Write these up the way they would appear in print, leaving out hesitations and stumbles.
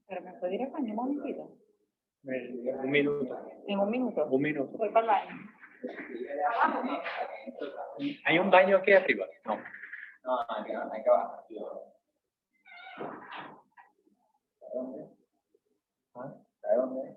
Pero me puede ir a baño un momentito. Un minuto. ¿En un minuto? Un minuto. Voy para el baño. ¿Hay un baño aquí arriba? No. No, hay que bajar. ¿Dónde? ¿Ah? ¿De dónde?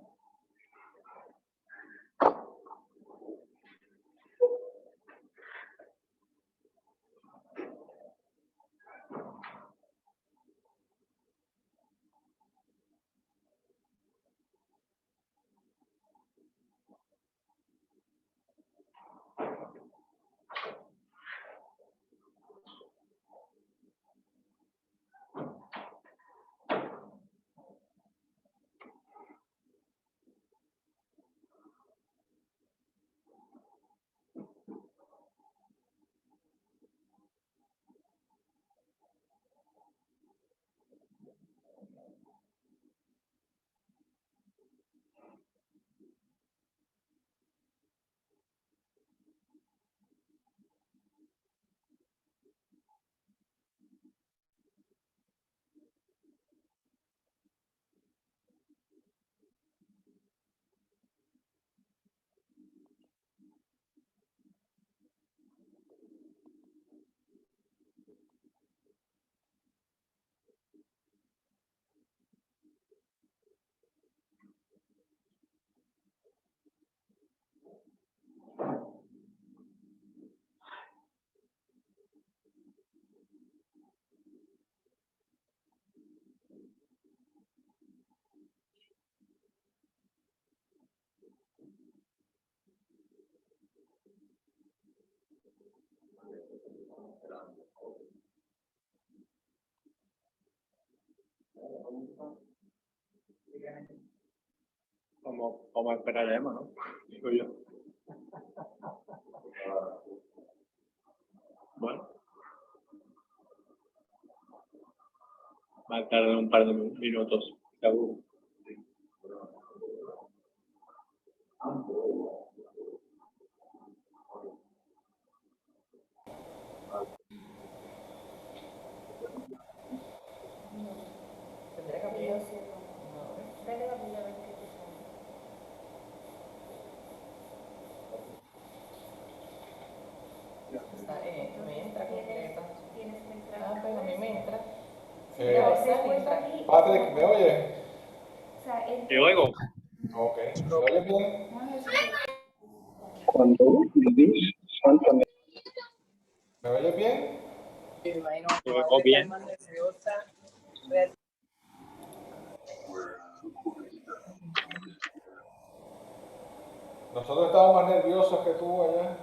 Como esperaremos, ¿no? Digo yo. Bueno. Va a tardar un par de minutos, seguro. ¿Tendré capilla? Dale capilla a ver qué te sale. Me entra completa. Tienes que entrar. Ah, pues a mí me entra. Patrick, ¿me oye? Te oigo. Ok. ¿Me oye bien? ¿Me oye bien? Te oigo bien. Nosotros estamos más nerviosos que tú allá.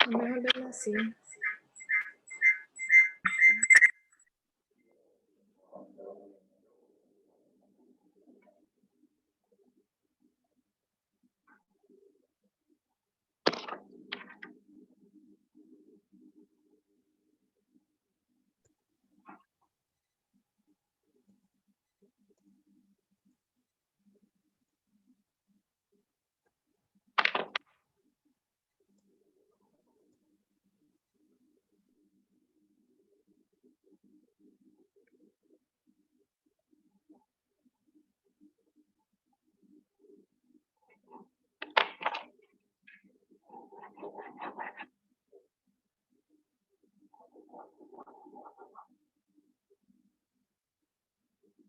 Mejor verlo así.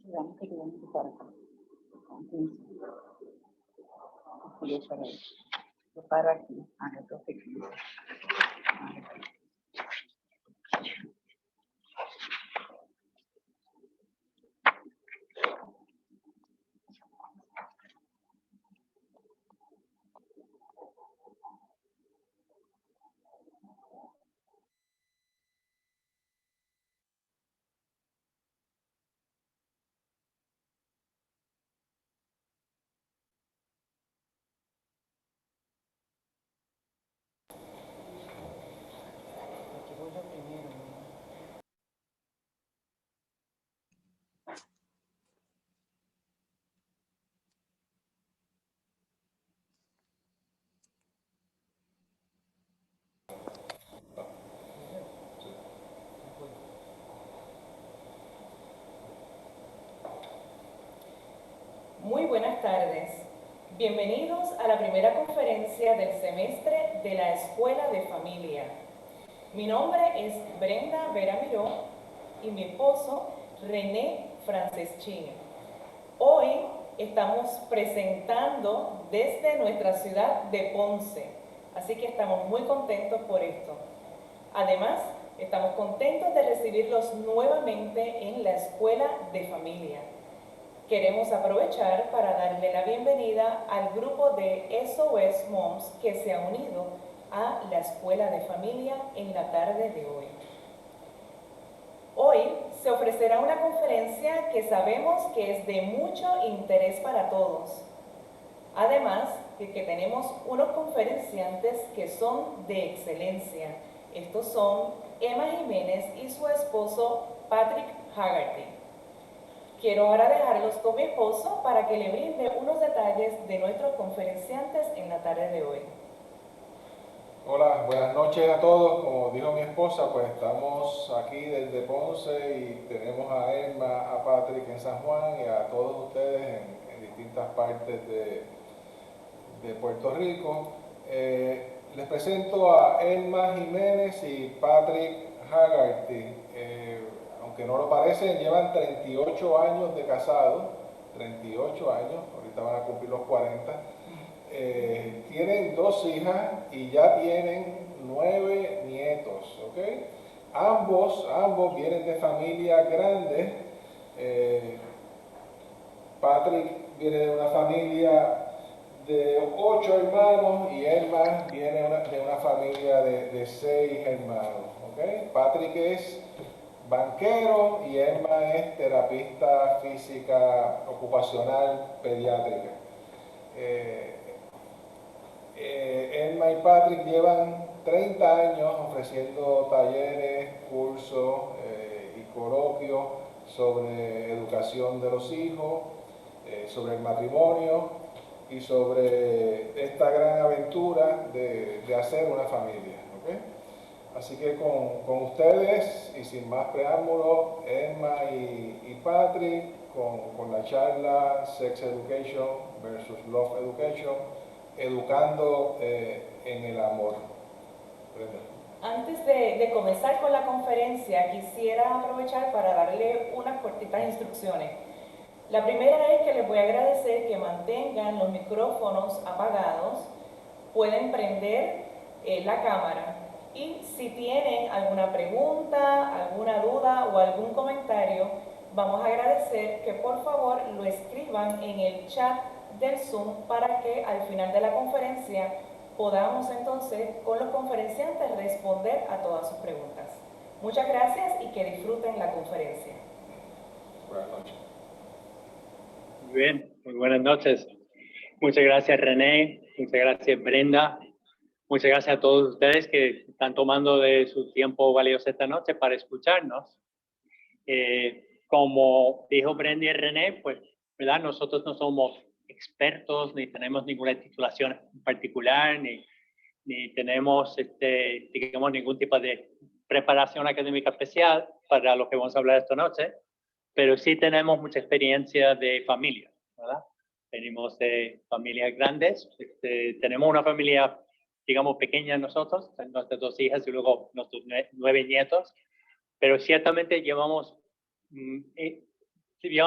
Digamos que tenemos que estar acá. Con 15. Así yo paro. Yo paro aquí. Hago 12 15. buenas tardes. Bienvenidos a la primera conferencia del semestre de la Escuela de Familia. Mi nombre es Brenda Vera Miró y mi esposo René Franceschini. Hoy estamos presentando desde nuestra ciudad de Ponce, así que estamos muy contentos por esto. Además, estamos contentos de recibirlos nuevamente en la Escuela de Familia. Queremos aprovechar para darle la bienvenida al grupo de SOS Moms que se ha unido a la Escuela de Familia en la tarde de hoy. Hoy se ofrecerá una conferencia que sabemos que es de mucho interés para todos. Además de que tenemos unos conferenciantes que son de excelencia. Estos son Emma Jiménez y su esposo Patrick Haggerty. Quiero ahora dejarlos con mi esposo para que le brinde unos detalles de nuestros conferenciantes en la tarde de hoy. Hola, buenas noches a todos. Como dijo mi esposa, pues estamos aquí desde Ponce y tenemos a Emma, a Patrick en San Juan y a todos ustedes en distintas partes de Puerto Rico. Les presento a Emma Jiménez y Patrick Haggerty. Aunque no lo parecen, llevan 38 años de casado, 38 años, ahorita van a cumplir los 40. Tienen 2 hijas y ya tienen 9 nietos, ¿ok? Ambos vienen de familias grandes. Patrick viene de una familia de 8 hermanos y Emma viene de una familia de 6 hermanos, ¿ok? Patrick es banquero y Emma es terapista física ocupacional pediátrica. Emma y Patrick llevan 30 años ofreciendo talleres, cursos y coloquios sobre educación de los hijos, sobre el matrimonio y sobre esta gran aventura de hacer una familia, ¿okay? Así que con ustedes y sin más preámbulos, Emma y Patrick con la charla Sex Education versus Love Education, educando en el amor. Brenda. Antes de comenzar con la conferencia, quisiera aprovechar para darle unas cortitas instrucciones. La primera es que les voy a agradecer que mantengan los micrófonos apagados, pueden prender la cámara y si tienen alguna pregunta, alguna duda o algún comentario, vamos a agradecer que por favor lo escriban en el chat del Zoom para que al final de la conferencia podamos entonces con los conferenciantes responder a todas sus preguntas. Muchas gracias y que disfruten la conferencia. Buenas noches. Muy bien, muy buenas noches. Muchas gracias René, muchas gracias Brenda, muchas gracias a todos ustedes que están tomando de su tiempo valioso esta noche para escucharnos. Como dijo Brenda y René, pues, ¿verdad? Nosotros no somos expertos, ni tenemos ninguna titulación en particular, ni tenemos, digamos, ningún tipo de preparación académica especial para lo que vamos a hablar esta noche, pero sí tenemos mucha experiencia de familia, ¿verdad? Venimos de familias grandes, tenemos una familia, digamos, pequeña nosotros, nuestras 2 hijas y luego nuestros 9 nietos, pero ciertamente llevamos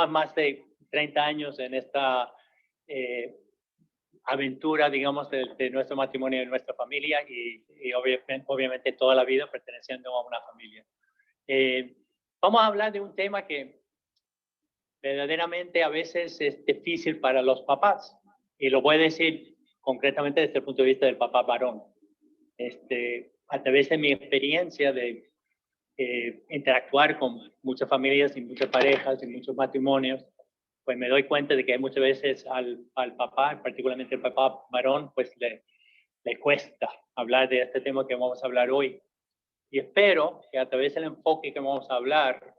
más de 30 años en esta aventura, digamos, de nuestro matrimonio y de nuestra familia y obviamente toda la vida perteneciendo a una familia. Vamos a hablar de un tema que verdaderamente a veces es difícil para los papás y lo voy a decir concretamente desde el punto de vista del papá varón. A través de mi experiencia de interactuar con muchas familias y muchas parejas y muchos matrimonios, pues me doy cuenta de que muchas veces al papá, particularmente el papá varón, pues le cuesta hablar de este tema que vamos a hablar hoy. Y espero que a través del enfoque que vamos a hablar,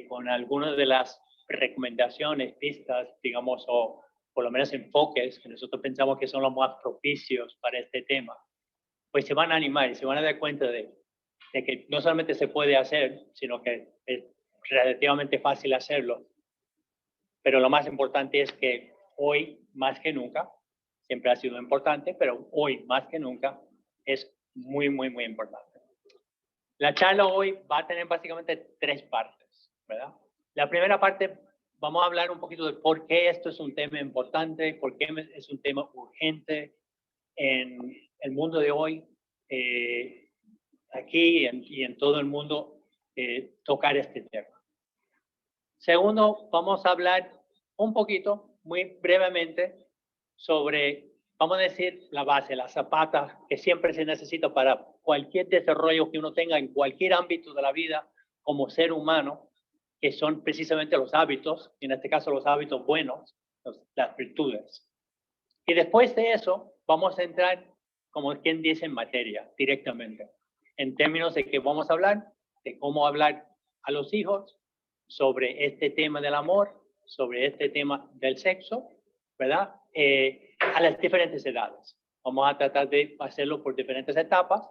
con algunas de las recomendaciones, pistas, digamos, o por lo menos enfoques que nosotros pensamos que son los más propicios para este tema, pues se van a animar y se van a dar cuenta de que no solamente se puede hacer, sino que es relativamente fácil hacerlo. pero lo más importante es que hoy, más que nunca, siempre ha sido importante, pero hoy, más que nunca, es muy, muy, muy importante. La charla hoy va a tener básicamente 3 partes, ¿verdad? La primera parte, vamos a hablar un poquito de por qué esto es un tema importante, por qué es un tema urgente en el mundo de hoy, aquí y en todo el mundo, tocar este tema. Segundo, vamos a hablar un poquito, muy brevemente, sobre, vamos a decir, la base, la zapata que siempre se necesita para cualquier desarrollo que uno tenga en cualquier ámbito de la vida como ser humano, que son precisamente los hábitos, y en este caso los hábitos buenos, las virtudes. Y después de eso, vamos a entrar, como quien dice, en materia, directamente, en términos de que vamos a hablar de cómo hablar a los hijos sobre este tema del amor, sobre este tema del sexo, ¿verdad? A las diferentes edades. Vamos a tratar de hacerlo por diferentes etapas.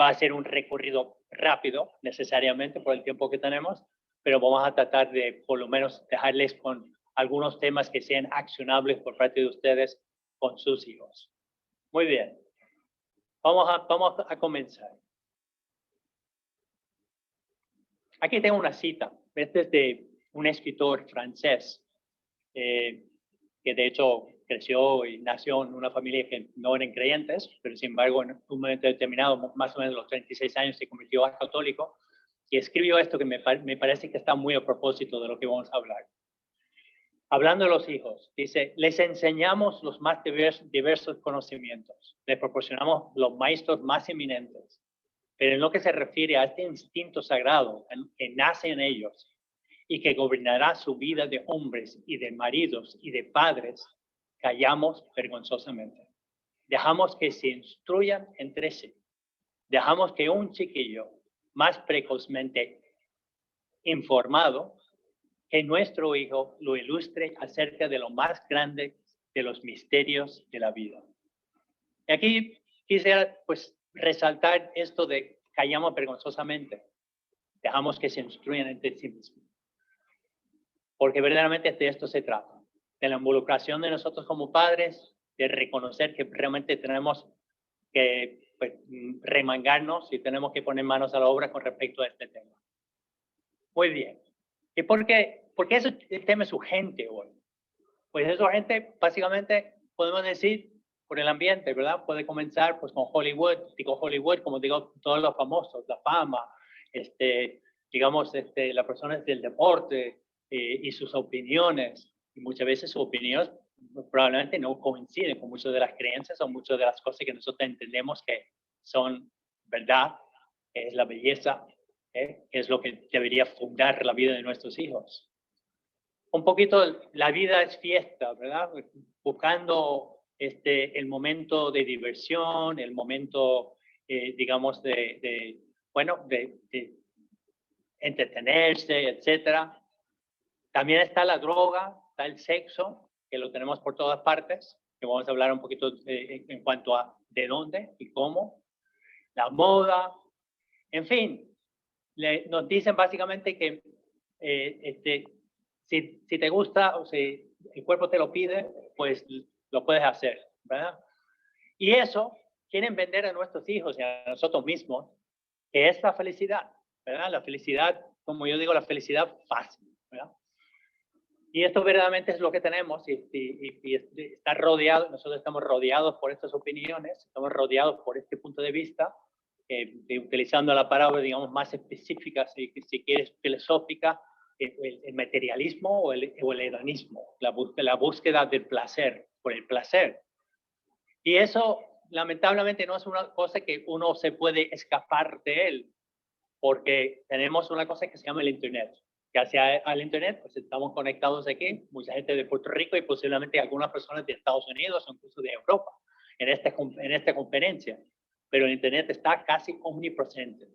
Va a ser un recorrido rápido, necesariamente, por el tiempo que tenemos, pero vamos a tratar de, por lo menos, dejarles con algunos temas que sean accionables por parte de ustedes con sus hijos. Muy bien. Vamos a comenzar. Aquí tengo una cita. Este es de un escritor francés que de hecho creció y nació en una familia que no eran creyentes, pero sin embargo en un momento determinado, más o menos a los 36 años, se convirtió a católico y escribió esto que me parece que está muy a propósito de lo que vamos a hablar. Hablando de los hijos, dice, les enseñamos los más diversos conocimientos, les proporcionamos los maestros más eminentes, pero en lo que se refiere a este instinto sagrado que nace en ellos y que gobernará su vida de hombres y de maridos y de padres, callamos vergonzosamente. Dejamos que se instruyan entre sí. Dejamos que un chiquillo más precozmente informado, que nuestro hijo lo ilustre acerca de lo más grande de los misterios de la vida. Y aquí quisiera pues resaltar esto de callamos vergonzosamente. Dejamos que se instruyan entre sí mismos. Porque verdaderamente de esto se trata. De la involucración de nosotros como padres, de reconocer que realmente tenemos que pues, remangarnos y tenemos que poner manos a la obra con respecto a este tema. Muy bien. ¿Y por qué el tema es urgente hoy? Pues es urgente, básicamente, podemos decir, por el ambiente, ¿verdad? Puede comenzar pues con Hollywood, como digo, todos los famosos, la fama, digamos, las personas del deporte y sus opiniones. Y muchas veces sus opiniones probablemente no coinciden con muchas de las creencias o muchas de las cosas que nosotros entendemos que son verdad, que es la belleza, que es lo que debería fundar la vida de nuestros hijos. Un poquito, la vida es fiesta, ¿verdad? Buscando el momento de diversión, el momento, digamos, de entretenerse, etcétera. También está la droga, está el sexo, que lo tenemos por todas partes, que vamos a hablar un poquito en cuanto a de dónde y cómo. La moda, en fin, nos dicen básicamente que si te gusta o si el cuerpo te lo pide, pues lo puedes hacer, ¿verdad? Y eso quieren vender a nuestros hijos y a nosotros mismos, que es la felicidad, ¿verdad? La felicidad, como yo digo, la felicidad fácil, ¿verdad? Y esto verdaderamente es lo que tenemos y está rodeado, nosotros estamos rodeados por estas opiniones, estamos rodeados por este punto de vista, utilizando la palabra, digamos, más específica, si quieres, filosófica, el materialismo o el hedonismo, la búsqueda del placer, por el placer. Y eso, lamentablemente, no es una cosa que uno se puede escapar de él, porque tenemos una cosa que se llama el Internet. Gracias al Internet, pues estamos conectados aquí, mucha gente de Puerto Rico y posiblemente algunas personas de Estados Unidos o incluso de Europa en esta conferencia. Pero el Internet está casi omnipresente.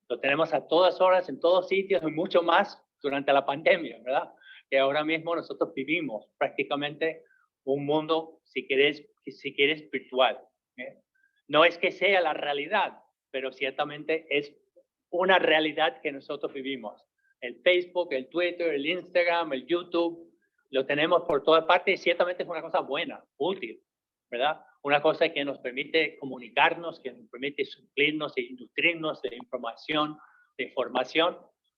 Lo tenemos a todas horas, en todos sitios y mucho más durante la pandemia, ¿verdad? Que ahora mismo nosotros vivimos prácticamente un mundo, si quieres virtual. No es que sea la realidad, pero ciertamente es una realidad que nosotros vivimos. El Facebook, el Twitter, el Instagram, el YouTube, lo tenemos por todas partes y ciertamente es una cosa buena, útil, ¿verdad? Una cosa que nos permite comunicarnos, que nos permite suplirnos y nutrirnos de información, de información,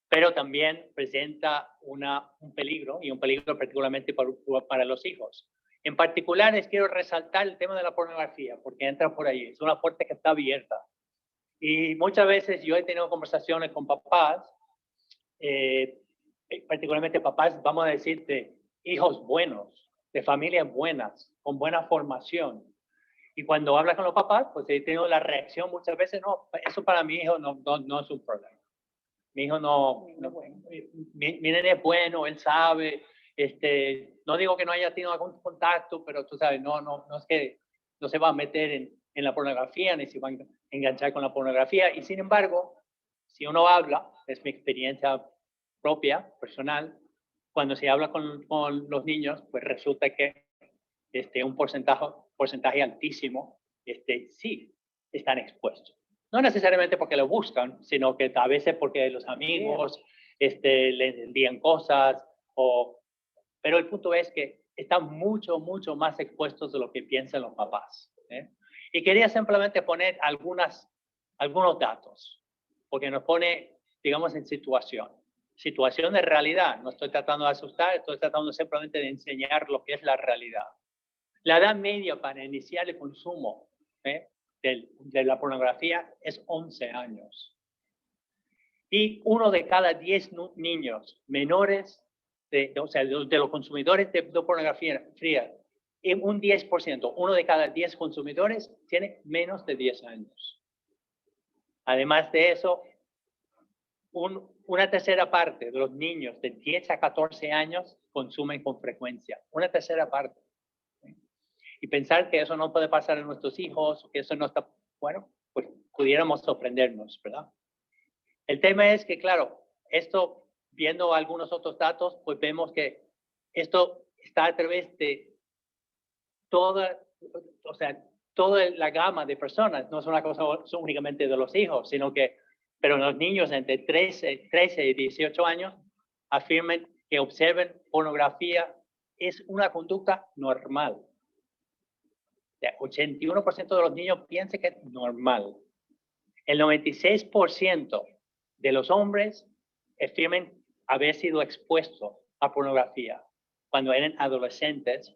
pero también presenta un peligro, y un peligro particularmente para los hijos. En particular, les quiero resaltar el tema de la pornografía, porque entra por ahí, es una puerta que está abierta. Y muchas veces yo he tenido conversaciones con papás, particularmente papás, vamos a decir, de hijos buenos, de familias buenas, con buena formación. Y cuando hablas con los papás, pues he tenido la reacción muchas veces, no, eso para mi hijo no es un problema. Mi hijo mi nene es bueno, él sabe, no digo que no haya tenido algún contacto, pero tú sabes, no es que no se va a meter en la pornografía, ni se va a enganchar con la pornografía. Y sin embargo, si uno habla, es mi experiencia propia, personal, cuando se habla con los niños, pues resulta que un porcentaje altísimo, sí, están expuestos. No necesariamente porque lo buscan, sino que a veces porque los amigos les envían cosas, pero el punto es que están mucho más expuestos de lo que piensan los papás. Y quería simplemente poner algunos datos, porque nos pone, digamos, en situación de realidad. No estoy tratando de asustar, estoy tratando simplemente de enseñar lo que es la realidad. La edad media para iniciar el consumo de la pornografía es 11 años. Y 1 de cada 10 niños menores, de los consumidores de pornografía fría, un 10%, 1 de cada 10 consumidores tiene menos de 10 años. Además de eso, una tercera parte de los niños de 10 a 14 años consumen con frecuencia. Una tercera parte. Y pensar que eso no puede pasar a nuestros hijos, que eso no está, bueno, pues pudiéramos sorprendernos, ¿verdad? El tema es que, claro, esto, viendo algunos otros datos, pues vemos que esto está a través de toda la gama de personas. No es una cosa únicamente de los hijos, sino que, pero los niños entre 13 y 18 años afirman que observen pornografía es una conducta normal. 81% de los niños piensan que es normal. El 96% de los hombres afirman haber sido expuestos a pornografía cuando eran adolescentes.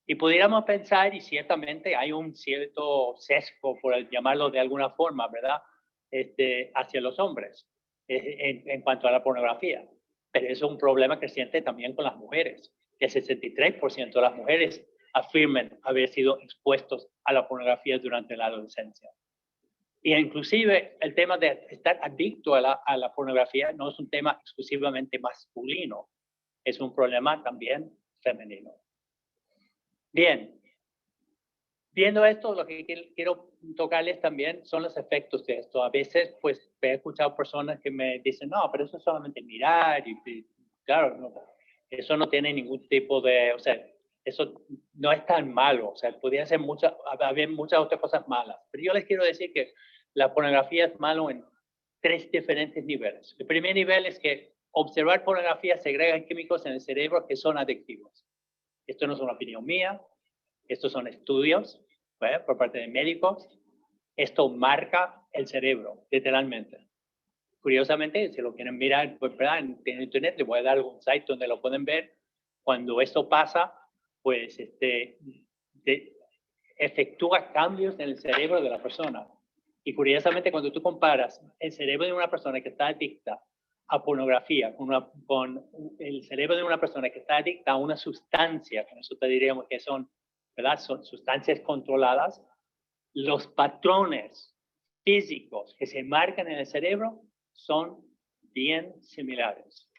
Y pudiéramos pensar, y ciertamente hay un cierto sesgo, por llamarlo de alguna forma, ¿verdad? Hacia los hombres en cuanto a la pornografía. Pero es un problema creciente también con las mujeres. El 63% de las mujeres afirman haber sido expuestos a la pornografía durante la adolescencia. Y inclusive el tema de estar adicto a la pornografía no es un tema exclusivamente masculino, es un problema también femenino. Bien, viendo esto, lo que quiero tocarles también son los efectos de esto. A veces, pues, he escuchado personas que me dicen, no, pero eso es solamente mirar y claro, no, eso no tiene ningún tipo de, eso no es tan malo, podría ser haber muchas otras cosas malas. Pero yo les quiero decir que la pornografía es malo en 3 diferentes niveles. El primer nivel es que observar pornografía segrega químicos en el cerebro que son adictivos. Esto no es una opinión mía, estos son estudios por parte de médicos. Esto marca el cerebro, literalmente. Curiosamente, si lo quieren mirar, pues, en internet, les voy a dar algún site donde lo pueden ver. Cuando esto pasa, pues efectúa cambios en el cerebro de la persona. Y curiosamente, cuando tú comparas el cerebro de una persona que está adicta a pornografía con el cerebro de una persona que está adicta a una sustancia, que nosotros diríamos que son, ¿verdad? Son sustancias controladas, los patrones físicos que se marcan en el cerebro son bien similares.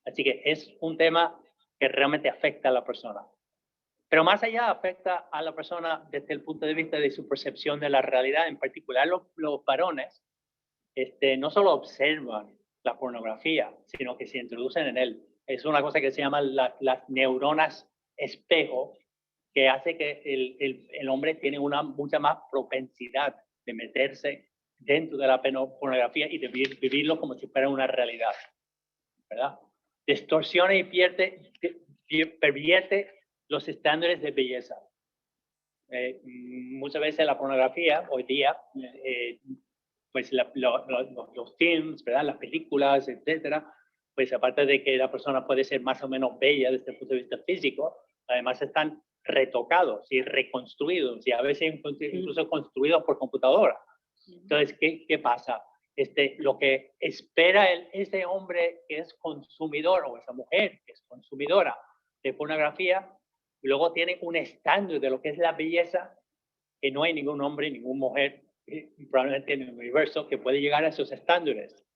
Así que es un tema que realmente afecta a la persona. Pero más allá afecta a la persona desde el punto de vista de su percepción de la realidad. En particular, los varones no solo observan la pornografía, sino que se introducen en él. Es una cosa que se llama las neuronas espejo, que hace que el hombre tiene mucha más propensidad de meterse dentro de la pornografía y de vivirlo como si fuera una realidad, ¿verdad? Distorsiona y pierde pervierte los estándares de belleza. Muchas veces la pornografía hoy día, pues los films, ¿verdad? Las películas, etcétera, pues aparte de que la persona puede ser más o menos bella desde el punto de vista físico, además están retocados y reconstruidos y a veces incluso construidos por computadora. Entonces, ¿qué pasa? Lo que espera ese hombre que es consumidor o esa mujer que es consumidora de pornografía, luego tiene un estándar de lo que es la belleza que no hay ningún hombre, ninguna mujer, probablemente en el universo, que puede llegar a esos estándares.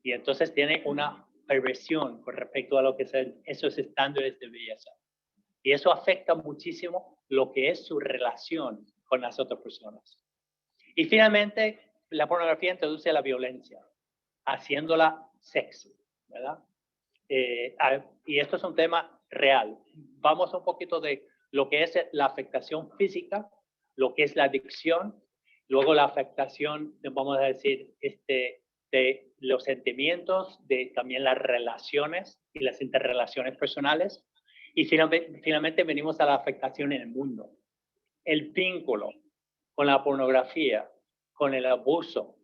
Y entonces tiene una perversión con respecto a lo que son esos estándares de belleza. Y eso afecta muchísimo lo que es su relación con las otras personas. Y finalmente, la pornografía introduce la violencia, haciéndola sexy, ¿verdad? Y esto es un tema real. Vamos un poquito de lo que es la afectación física, lo que es la adicción, luego la afectación, vamos a decir, de los sentimientos, de también las relaciones y las interrelaciones personales. Y finalmente venimos a la afectación en el mundo. El vínculo con la pornografía, con el abuso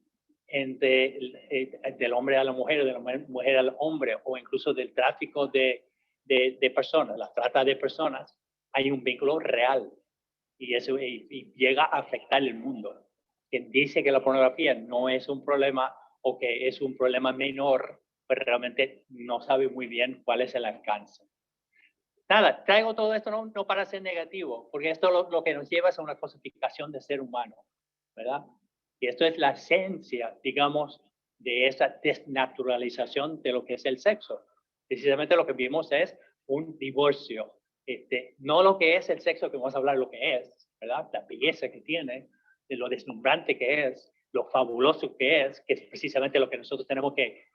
del hombre a la mujer o de la mujer al hombre, o incluso del tráfico de personas, la trata de personas, hay un vínculo real y eso y llega a afectar el mundo. Quien dice que la pornografía no es un problema o que es un problema menor, pues realmente no sabe muy bien cuál es el alcance. Nada, traigo todo esto no para ser negativo, porque esto lo que nos lleva es a una cosificación de ser humano, ¿verdad? Y esto es la esencia, digamos, de esa desnaturalización de lo que es el sexo. Precisamente lo que vimos es un divorcio. No lo que es el sexo, que vamos a hablar lo que es, ¿verdad? La belleza que tiene, de lo deslumbrante que es, lo fabuloso que es precisamente lo que nosotros tenemos que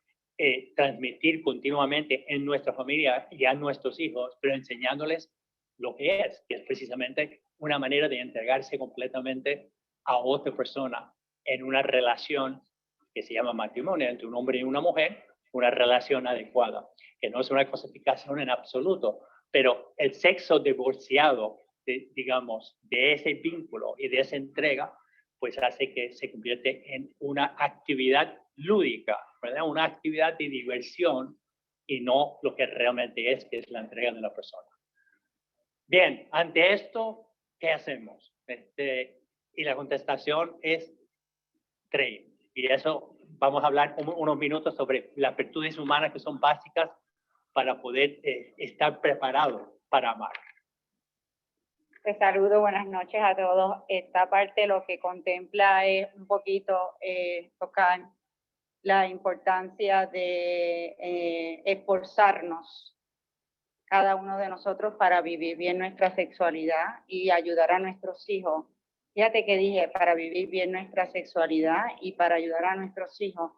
transmitir continuamente en nuestra familia y a nuestros hijos, pero enseñándoles lo que es precisamente una manera de entregarse completamente a otra persona en una relación que se llama matrimonio entre un hombre y una mujer, una relación adecuada, que no es una cosificación en absoluto, pero el sexo divorciado, digamos, de ese vínculo y de esa entrega, pues hace que se convierte en una actividad lúdica, ¿verdad? Una actividad de diversión y no lo que realmente es, que es la entrega de la persona. Bien, ante esto, ¿qué hacemos? Y la contestación es train. Y eso vamos a hablar unos minutos sobre las virtudes humanas que son básicas para poder estar preparado para amar. Te saludo, buenas noches a todos. Esta parte lo que contempla es un poquito tocar la importancia de esforzarnos cada uno de nosotros para vivir bien nuestra sexualidad y ayudar a nuestros hijos. Fíjate que dije, para vivir bien nuestra sexualidad y para ayudar a nuestros hijos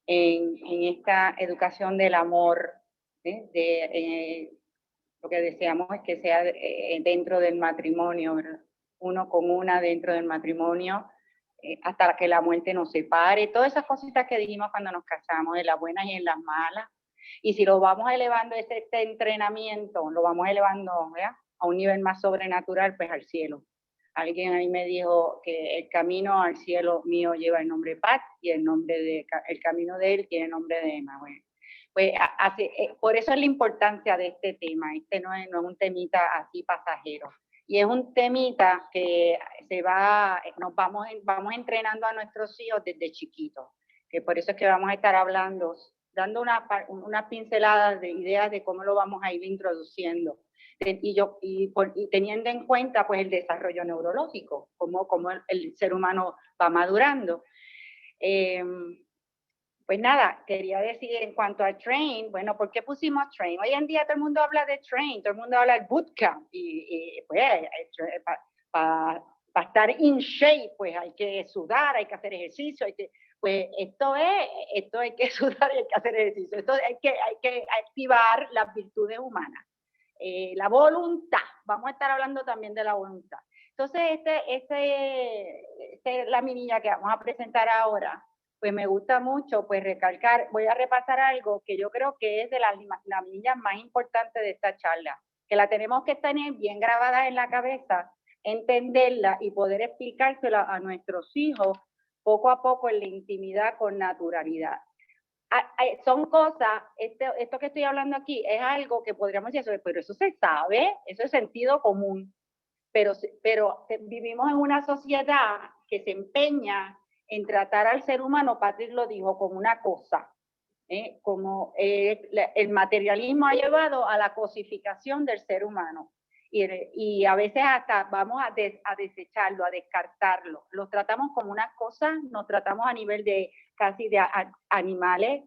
en esta educación del amor, lo que deseamos es que sea dentro del matrimonio, ¿verdad? Uno con una dentro del matrimonio, hasta que la muerte nos separe, todas esas cositas que dijimos cuando nos casamos, en las buenas y en las malas. Y si lo vamos elevando, este entrenamiento, lo vamos elevando, ¿verdad?, a un nivel más sobrenatural, pues al cielo. Alguien ahí me dijo que el camino al cielo mío lleva el nombre de Pat y el camino de él tiene el nombre de Emma. Bueno, pues por eso es la importancia de este tema. Este no es un temita así pasajero. Y es un temita que nos vamos entrenando a nuestros hijos desde chiquitos. Que por eso es que vamos a estar hablando, dando unas pinceladas de ideas de cómo lo vamos a ir introduciendo. Y teniendo en cuenta pues el desarrollo neurológico, cómo el ser humano va madurando. Pues nada, quería decir en cuanto a train, bueno, ¿por qué pusimos train? Hoy en día todo el mundo habla de train, todo el mundo habla de bootcamp, y pues para estar in shape, pues hay que sudar, hay que hacer ejercicio, pues esto hay que sudar y hay que hacer ejercicio, esto hay que activar las virtudes humanas. La voluntad, vamos a estar hablando también de la voluntad. Entonces, la minilla que vamos a presentar ahora, pues me gusta mucho pues recalcar, voy a repasar algo que yo creo que es de las minillas más importantes de esta charla, que la tenemos que tener bien grabada en la cabeza, entenderla y poder explicársela a nuestros hijos poco a poco en la intimidad con naturalidad. Son cosas, esto que estoy hablando aquí es algo que podríamos decir, pero eso se sabe, eso es sentido común, pero vivimos en una sociedad que se empeña en tratar al ser humano, Patrick lo dijo, como una cosa, como el materialismo ha llevado a la cosificación del ser humano. Y a veces hasta vamos a desecharlo, a descartarlo. Los tratamos como unas cosas, nos tratamos a nivel de casi de animales.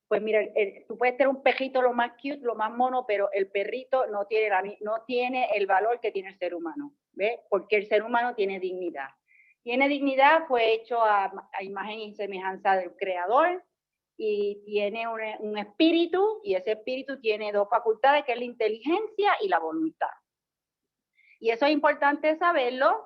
Pues mira, tú puedes tener un perrito lo más cute, lo más mono, pero el perrito no tiene el valor que tiene el ser humano, ¿ves? Porque el ser humano tiene dignidad. Tiene dignidad, fue hecho a imagen y semejanza del Creador, y tiene un espíritu, y ese espíritu tiene dos facultades, que es la inteligencia y la voluntad. Y eso es importante saberlo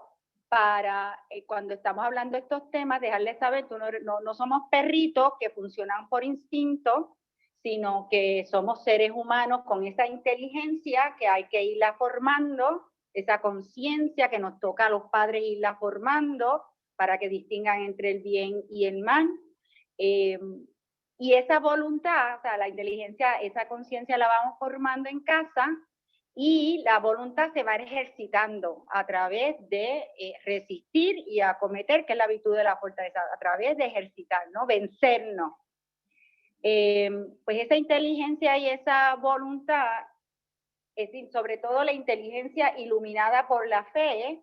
para cuando estamos hablando de estos temas, dejarles saber que no somos perritos que funcionan por instinto, sino que somos seres humanos con esa inteligencia que hay que irla formando, esa conciencia que nos toca a los padres irla formando para que distingan entre el bien y el mal. Y esa voluntad, o sea, la inteligencia, esa conciencia la vamos formando en casa, y la voluntad se va ejercitando a través de resistir y acometer, que es la virtud de la fortaleza, a través de ejercitar, ¿no? Vencernos. Pues esa inteligencia y esa voluntad, es decir, sobre todo la inteligencia iluminada por la fe,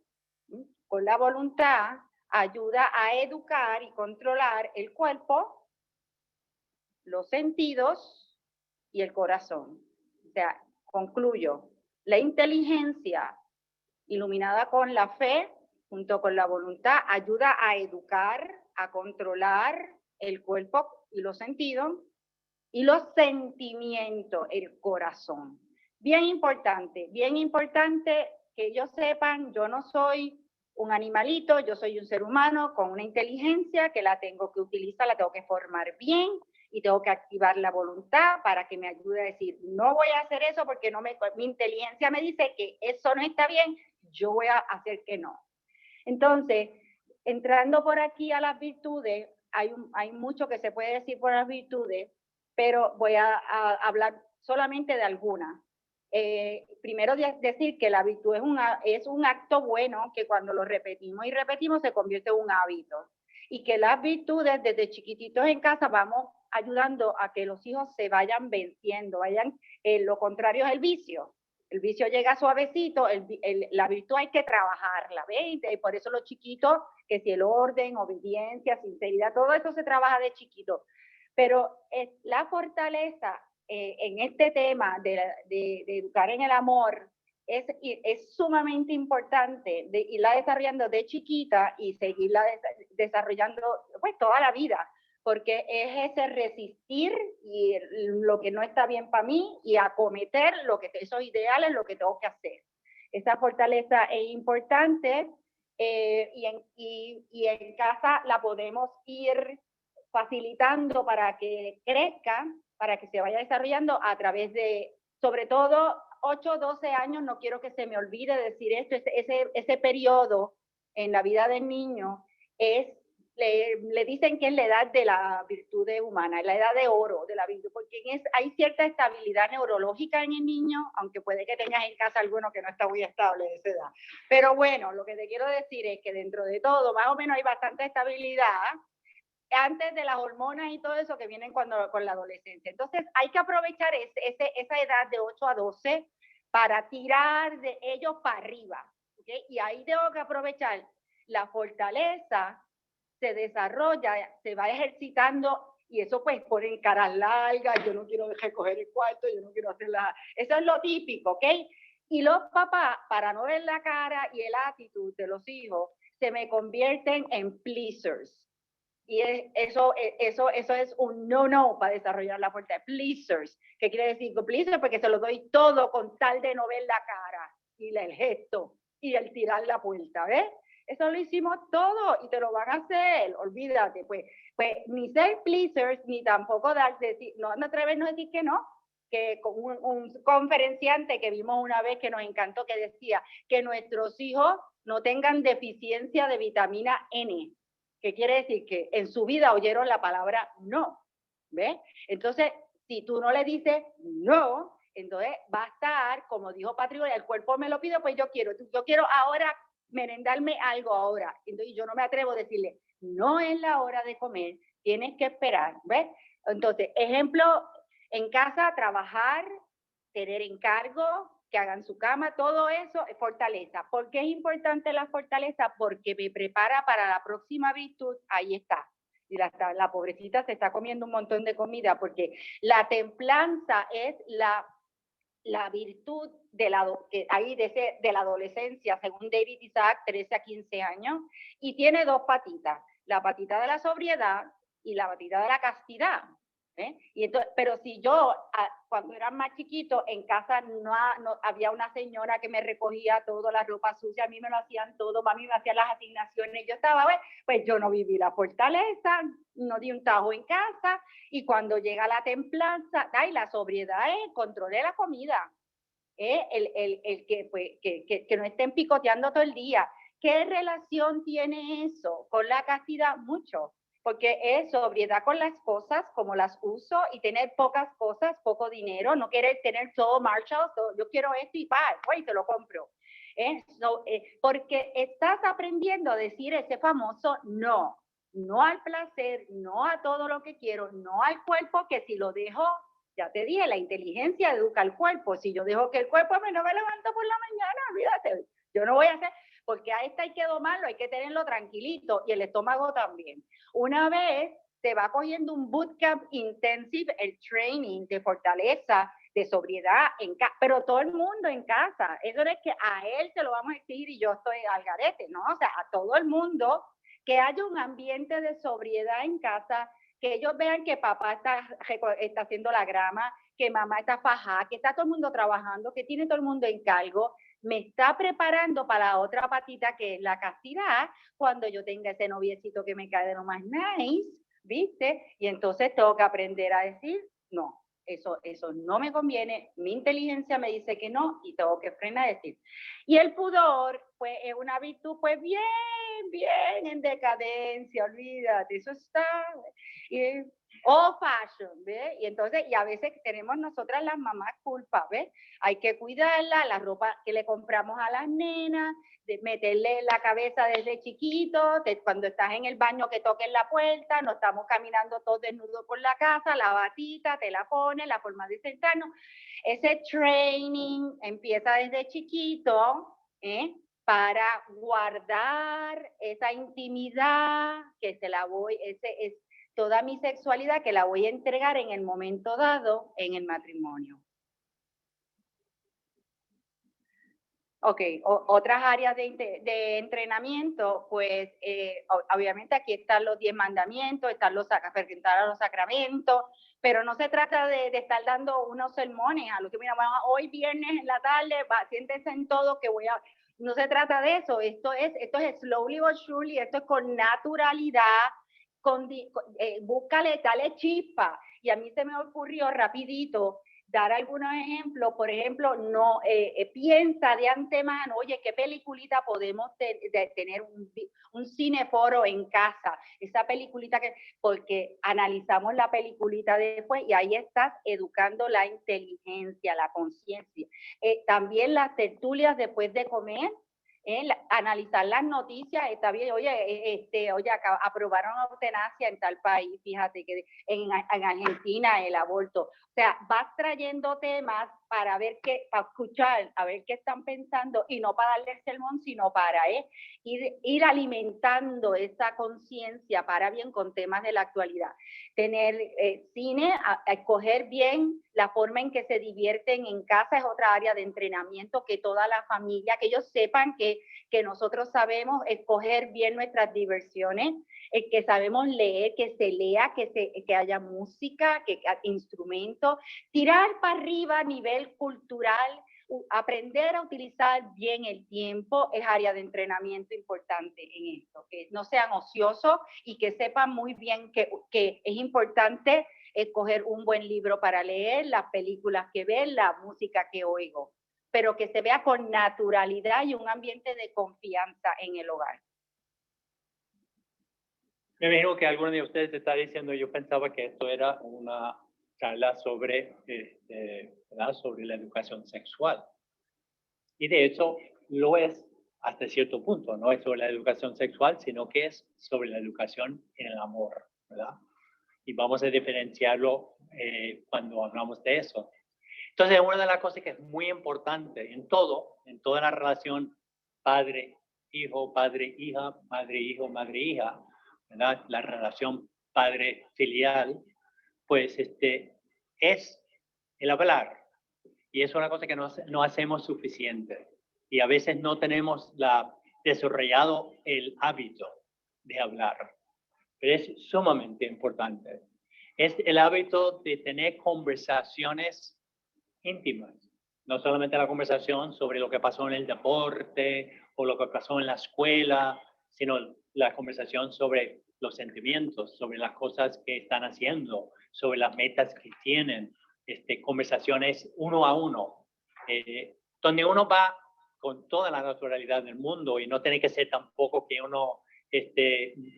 por la voluntad, ayuda a educar y controlar el cuerpo, los sentidos y el corazón. O sea, concluyo. La inteligencia iluminada con la fe, junto con la voluntad, ayuda a educar, a controlar el cuerpo y los sentidos, y los sentimientos, el corazón. Bien importante que ellos sepan, yo no soy un animalito, yo soy un ser humano con una inteligencia que la tengo que utilizar, la tengo que formar bien, y tengo que activar la voluntad para que me ayude a decir, no voy a hacer eso porque mi inteligencia me dice que eso no está bien, yo voy a hacer que no. Entonces, entrando por aquí a las virtudes, hay mucho que se puede decir por las virtudes, pero voy a hablar solamente de algunas. Primero decir que la virtud es un acto bueno que cuando lo repetimos y repetimos se convierte en un hábito. Y que las virtudes desde chiquititos en casa vamos ayudando a que los hijos se vayan venciendo, lo contrario es el vicio. El vicio llega suavecito, la virtud hay que trabajarla, ¿ves? Y por eso los chiquitos, que si el orden, obediencia, sinceridad, todo eso se trabaja de chiquito. Pero la fortaleza en este tema de educar en el amor es sumamente importante de irla desarrollando de chiquita y seguirla desarrollando pues toda la vida, porque es ese resistir y lo que no está bien para mí y acometer esos ideales, lo que tengo que hacer. Esa fortaleza es importante y en casa la podemos ir facilitando para que crezca, para que se vaya desarrollando a través de, sobre todo, 8 o 12 años, no quiero que se me olvide decir esto, ese periodo en la vida del niño le dicen que es la edad de la virtud humana, es la edad de oro de la virtud, porque hay cierta estabilidad neurológica en el niño, aunque puede que tengas en casa alguno que no está muy estable de esa edad. Pero bueno, lo que te quiero decir es que dentro de todo, más o menos hay bastante estabilidad antes de las hormonas y todo eso que vienen con la adolescencia. Entonces hay que aprovechar esa edad de 8 a 12 para tirar de ellos para arriba, ¿okay? Y ahí tengo que aprovechar la fortaleza, se desarrolla, se va ejercitando, y eso pues ponen caras largas, yo no quiero recoger el cuarto, yo no quiero hacer eso es lo típico, ¿ok? Y los papás, para no ver la cara y el actitud de los hijos, se me convierten en pleasers. Y eso es un no para desarrollar la fortaleza. Pleasers, ¿qué quiere decir? Pleasers porque se lo doy todo con tal de no ver la cara y el gesto y el tirar la puerta, ¿ves? Eso lo hicimos todo y te lo van a hacer, olvídate, pues ni ser pleasers, ni tampoco no atrevernos a decir que no, con un conferenciante que vimos una vez que nos encantó, que decía que nuestros hijos no tengan deficiencia de vitamina N, que quiere decir que en su vida oyeron la palabra no, ¿ves? Entonces, si tú no le dices no, entonces va a estar, como dijo Patricia, el cuerpo me lo pide, pues yo quiero ahora merendarme algo ahora. Entonces yo no me atrevo a decirle, no es la hora de comer, tienes que esperar, ¿ves? Entonces, ejemplo, en casa, trabajar, tener encargo, que hagan su cama, todo eso es fortaleza. ¿Por qué es importante la fortaleza? Porque me prepara para la próxima virtud, ahí está. Y la pobrecita se está comiendo un montón de comida, porque la templanza es la virtud de la adolescencia, según David Isaac, 13 a 15 años, y tiene dos patitas, la patita de la sobriedad y la patita de la castidad. Y entonces, pero si yo, cuando era más chiquito, en casa no había una señora que me recogía todo, la ropa sucia, a mí me lo hacían todo, mami me hacía las asignaciones, yo estaba, pues yo no viví la fortaleza, no di un tajo en casa, y cuando llega la templanza, la sobriedad es controlé la comida, el que no estén picoteando todo el día. ¿Qué relación tiene eso con la castidad? Mucho. Porque es sobriedad con las cosas, como las uso, y tener pocas cosas, poco dinero, no querer tener todo Marshall, yo quiero esto y te lo compro. Porque estás aprendiendo a decir ese famoso no al placer, no a todo lo que quiero, no al cuerpo, que si lo dejo, ya te dije, la inteligencia educa al cuerpo. Si yo dejo que el cuerpo no me levanto por la mañana, olvídate, yo no voy a hacer... Porque a esta hay que domarlo, hay que tenerlo tranquilito, y el estómago también. Una vez se va cogiendo un bootcamp intensive, el training de fortaleza, de sobriedad, pero todo el mundo en casa. Eso no es que a él se lo vamos a exigir y yo estoy al garete, ¿no? O sea, a todo el mundo, que haya un ambiente de sobriedad en casa, que ellos vean que papá está haciendo la grama, que mamá está fajada, que está todo el mundo trabajando, que tiene todo el mundo en cargo. Me está preparando para la otra patita, que es la castidad, cuando yo tenga ese noviecito que me cae de lo más nice, ¿viste? Y entonces tengo que aprender a decir, no, eso no me conviene, mi inteligencia me dice que no, y tengo que frenar a decir. Y el pudor, pues, es una virtud, pues, bien en decadencia, olvídate, eso está... old fashion, ¿ves? Y entonces, y a veces tenemos nosotras las mamás culpa, ¿ves? Hay que cuidarla, la ropa que le compramos a las nenas, de meterle la cabeza desde chiquito, cuando estás en el baño que toquen la puerta, no estamos caminando todos desnudos por la casa, la batita, te la pones, la forma de sentarnos. Ese training empieza desde chiquito, para guardar esa intimidad que se la voy, es toda mi sexualidad que la voy a entregar en el momento dado en el matrimonio. Ok, otras áreas de entrenamiento, pues obviamente aquí están los 10 mandamientos, están presentar a los sacramentos, pero no se trata de estar dando unos sermones a los que, mira, hoy viernes en la tarde, siéntese en todo que voy a... No se trata de eso, esto es slowly but surely, esto es con naturalidad, búscale, dale chispa. Y a mí se me ocurrió rapidito dar algunos ejemplos. Por ejemplo, no piensa de antemano, oye, ¿qué peliculita podemos tener un cineforo en casa? Esa peliculita porque analizamos la peliculita después y ahí estás educando la inteligencia, la conciencia. También las tertulias después de comer, analizar las noticias, está bien, oye, aprobaron eutanasia en tal país, fíjate que en Argentina el aborto. O sea, vas trayendo temas para escuchar, a ver qué están pensando, y no para darle el sermón, sino para ir alimentando esa conciencia para bien con temas de la actualidad. Tener cine, escoger bien la forma en que se divierten en casa es otra área de entrenamiento, que toda la familia, que ellos sepan que nosotros sabemos escoger bien nuestras diversiones, que sabemos leer, que se lea, que haya música, que instrumentos, tirar para arriba a nivel cultural, aprender a utilizar bien el tiempo es área de entrenamiento importante en esto, que no sean ociosos y que sepan muy bien que es importante escoger un buen libro para leer, las películas que ver, la música que oigo, pero que se vea con naturalidad y un ambiente de confianza en el hogar. Me imagino que alguno de ustedes está diciendo, yo pensaba que esto era una charla sobre, ¿verdad? Sobre la educación sexual. Y de hecho lo es hasta cierto punto, no es sobre la educación sexual, sino que es sobre la educación en el amor, ¿verdad? Y vamos a diferenciarlo cuando hablamos de eso. Entonces, una de las cosas que es muy importante en toda la relación padre-hijo, padre-hija, madre-hijo, madre-hija, ¿verdad? La relación padre-filial, pues es el hablar. Y es una cosa que no hacemos suficiente. Y a veces no tenemos desarrollado el hábito de hablar. Pero es sumamente importante. Es el hábito de tener conversaciones íntimas. No solamente la conversación sobre lo que pasó en el deporte o lo que pasó en la escuela, sino la conversación sobre los sentimientos, sobre las cosas que están haciendo, sobre las metas que tienen, conversaciones uno a uno, donde uno va con toda la naturalidad del mundo y no tiene que ser tampoco que uno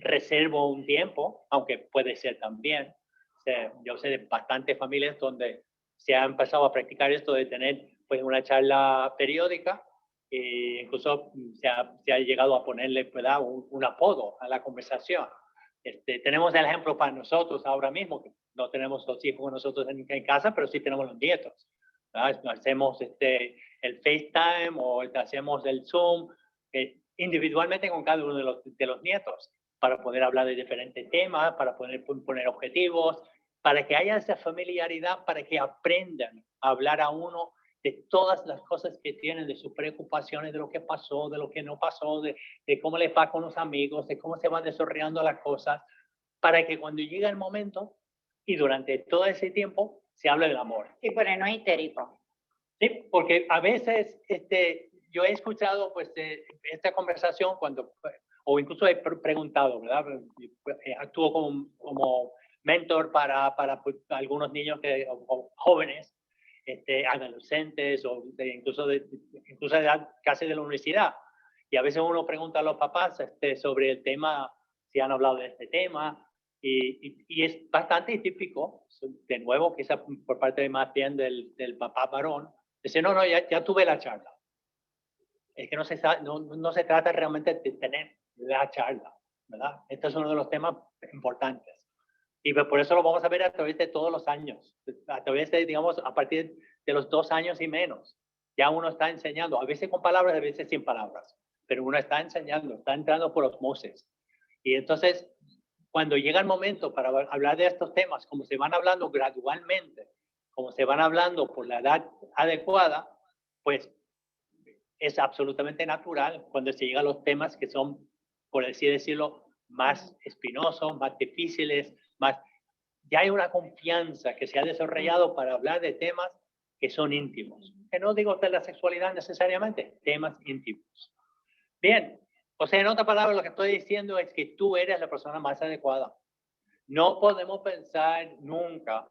reserva un tiempo, aunque puede ser también. O sea, yo sé de bastantes familias donde se ha empezado a practicar esto de tener pues una charla periódica e incluso se ha llegado a ponerle, ¿verdad? Un apodo a la conversación. Tenemos el ejemplo para nosotros ahora mismo, que no tenemos los hijos con nosotros en casa, pero sí tenemos los nietos, ¿verdad? Hacemos el FaceTime o hacemos el Zoom individualmente con cada uno de los nietos para poder hablar de diferentes temas, para poder poner objetivos, para que haya esa familiaridad, para que aprendan a hablar a uno de todas las cosas que tienen, de sus preocupaciones, de lo que pasó, de lo que no pasó, de cómo les va con los amigos, de cómo se van desarrollando las cosas, para que cuando llegue el momento y durante todo ese tiempo se hable del amor. Sí, pero no histérico. Sí, porque a veces yo he escuchado pues esta conversación cuando, o incluso he preguntado, ¿verdad? Actúo como mentor para pues, algunos niños o jóvenes, adolescentes o incluso de edad casi de la universidad. Y a veces uno pregunta a los papás sobre el tema, si han hablado de este tema, y es bastante típico, de nuevo, quizá por parte más bien del papá varón, decir, no, ya tuve la charla. Es que no se trata realmente de tener la charla, ¿verdad? Este es uno de los temas importantes. Y por eso lo vamos a ver a través de todos los años, a través de, digamos, a partir de los 2 años y menos. Ya uno está enseñando, a veces con palabras, a veces sin palabras, pero uno está enseñando, está entrando por osmosis. Y entonces, cuando llega el momento para hablar de estos temas, como se van hablando gradualmente, como se van hablando por la edad adecuada, pues es absolutamente natural cuando se llega a los temas que son, por así decirlo, más espinosos, más difíciles, ya hay una confianza que se ha desarrollado para hablar de temas que son íntimos. Que no digo de la sexualidad necesariamente, temas íntimos. Bien, o sea, en otras palabras, lo que estoy diciendo es que tú eres la persona más adecuada. No podemos pensar nunca,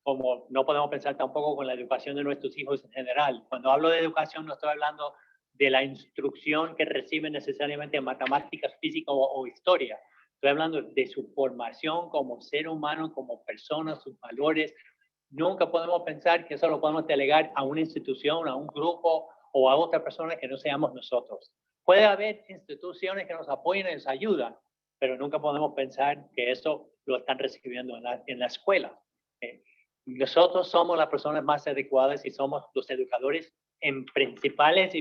como no podemos pensar tampoco con la educación de nuestros hijos en general. Cuando hablo de educación, no estoy hablando de la instrucción que reciben necesariamente en matemáticas, física o historia. Estoy hablando de su formación como ser humano, como persona, sus valores. Nunca podemos pensar que eso lo podemos delegar a una institución, a un grupo o a otra persona que no seamos nosotros. Puede haber instituciones que nos apoyen y nos ayudan, pero nunca podemos pensar que eso lo están recibiendo en la escuela. Nosotros somos las personas más adecuadas y somos los educadores principales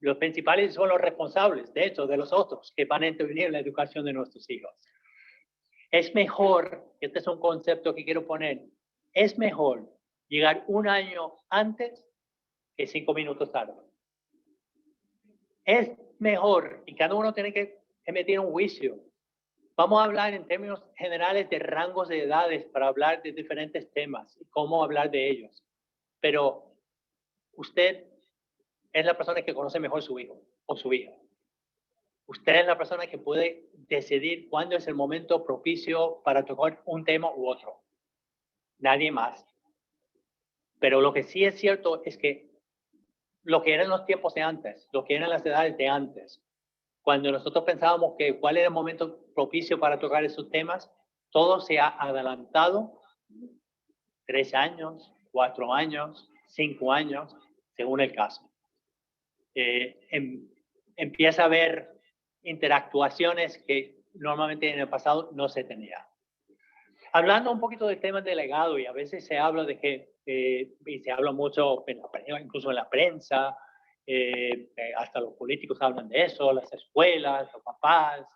los principales son los responsables, de hecho, de los otros que van a intervenir en la educación de nuestros hijos. Es mejor, este es un concepto que quiero poner, es mejor llegar 1 año antes que 5 minutos tarde. Es mejor, y cada uno tiene que emitir un juicio. Vamos a hablar en términos generales de rangos de edades para hablar de diferentes temas y cómo hablar de ellos. Pero usted es la persona que conoce mejor su hijo o su hija. Usted es la persona que puede decidir cuándo es el momento propicio para tocar un tema u otro. Nadie más. Pero lo que sí es cierto es que lo que eran los tiempos de antes, lo que eran las edades de antes, cuando nosotros pensábamos que cuál era el momento propicio para tocar esos temas, todo se ha adelantado 3 años, 4 años, 5 años, según el caso. Empieza a haber interactuaciones que normalmente en el pasado no se tenía. Hablando un poquito del tema del legado, y a veces se habla de que, y se habla mucho, incluso en la prensa, hasta los políticos hablan de eso, las escuelas, los papás,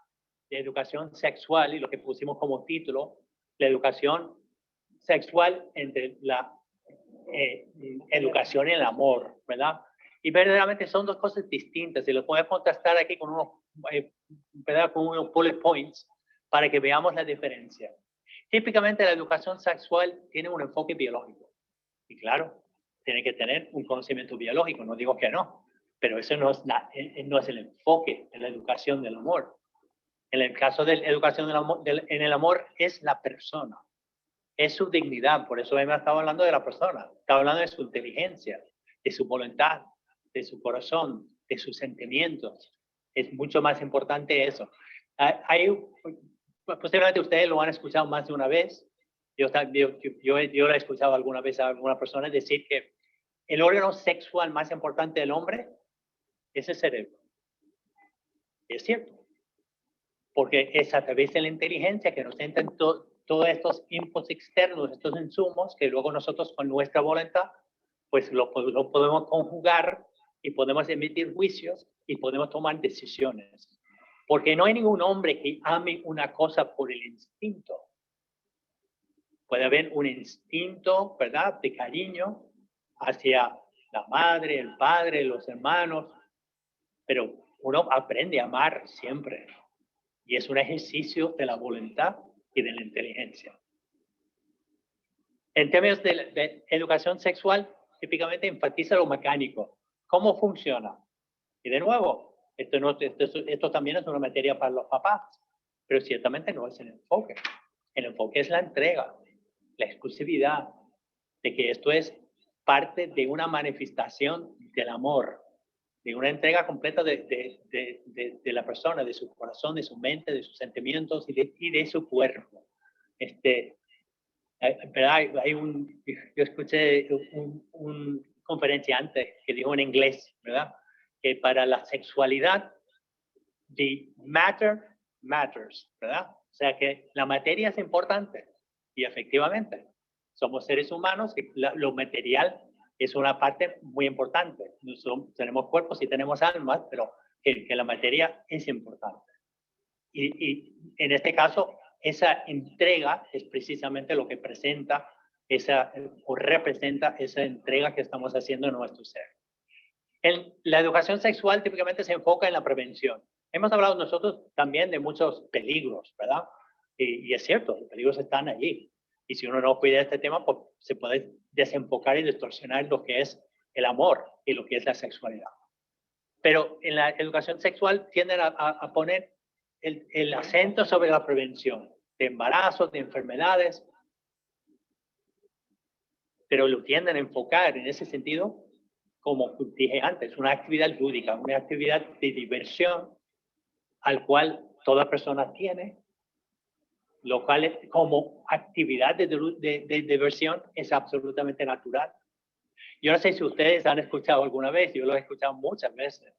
de educación sexual, y lo que pusimos como título, la educación sexual entre la educación y el amor, ¿verdad? Y verdaderamente son dos cosas distintas, y lo voy a contestar aquí con unos bullet points para que veamos la diferencia. Típicamente la educación sexual tiene un enfoque biológico. Y claro, tiene que tener un conocimiento biológico, no digo que no, pero eso no es el enfoque de la educación del amor. En el caso de la educación del amor, en el amor es la persona, es su dignidad, por eso Emma estaba hablando de la persona, estaba hablando de su inteligencia, de su voluntad, de su corazón, de sus sentimientos. Es mucho más importante eso. Posiblemente ustedes lo han escuchado más de una vez. Yo lo he escuchado alguna vez a alguna persona decir que el órgano sexual más importante del hombre es el cerebro. Es cierto. Porque es a través de la inteligencia que nos entran todos estos inputs externos, estos insumos, que luego nosotros con nuestra voluntad, pues lo podemos conjugar y podemos emitir juicios y podemos tomar decisiones. Porque no hay ningún hombre que ame una cosa por el instinto. Puede haber un instinto, ¿verdad?, de cariño hacia la madre, el padre, los hermanos, pero uno aprende a amar siempre. Y es un ejercicio de la voluntad y de la inteligencia. En términos de educación sexual, típicamente enfatiza lo mecánico. ¿Cómo funciona? Y de nuevo, esto también es una materia para los papás, pero ciertamente no es el enfoque. El enfoque es la entrega, la exclusividad, de que esto es parte de una manifestación del amor, de una entrega completa de la persona, de su corazón, de su mente, de sus sentimientos y de su cuerpo. Yo escuché un conferenciante que dijo en inglés, ¿verdad?, que para la sexualidad, the matter matters, ¿verdad? O sea que la materia es importante y efectivamente somos seres humanos y lo material es una parte muy importante. Tenemos cuerpos y tenemos almas, pero que la materia es importante. Y en este caso, esa entrega es precisamente lo que presenta o representa esa entrega que estamos haciendo en nuestro ser. La educación sexual típicamente se enfoca en la prevención. Hemos hablado nosotros también de muchos peligros, ¿verdad? Y es cierto, los peligros están allí. Y si uno no cuida este tema, pues se puede desenfocar y distorsionar lo que es el amor y lo que es la sexualidad. Pero en la educación sexual tienden a poner el acento sobre la prevención de embarazos, de enfermedades, pero lo tienden a enfocar en ese sentido, como dije antes, una actividad lúdica, una actividad de diversión al cual toda persona tiene, lo cual como actividad de diversión es absolutamente natural. Yo no sé si ustedes han escuchado alguna vez, yo lo he escuchado muchas veces,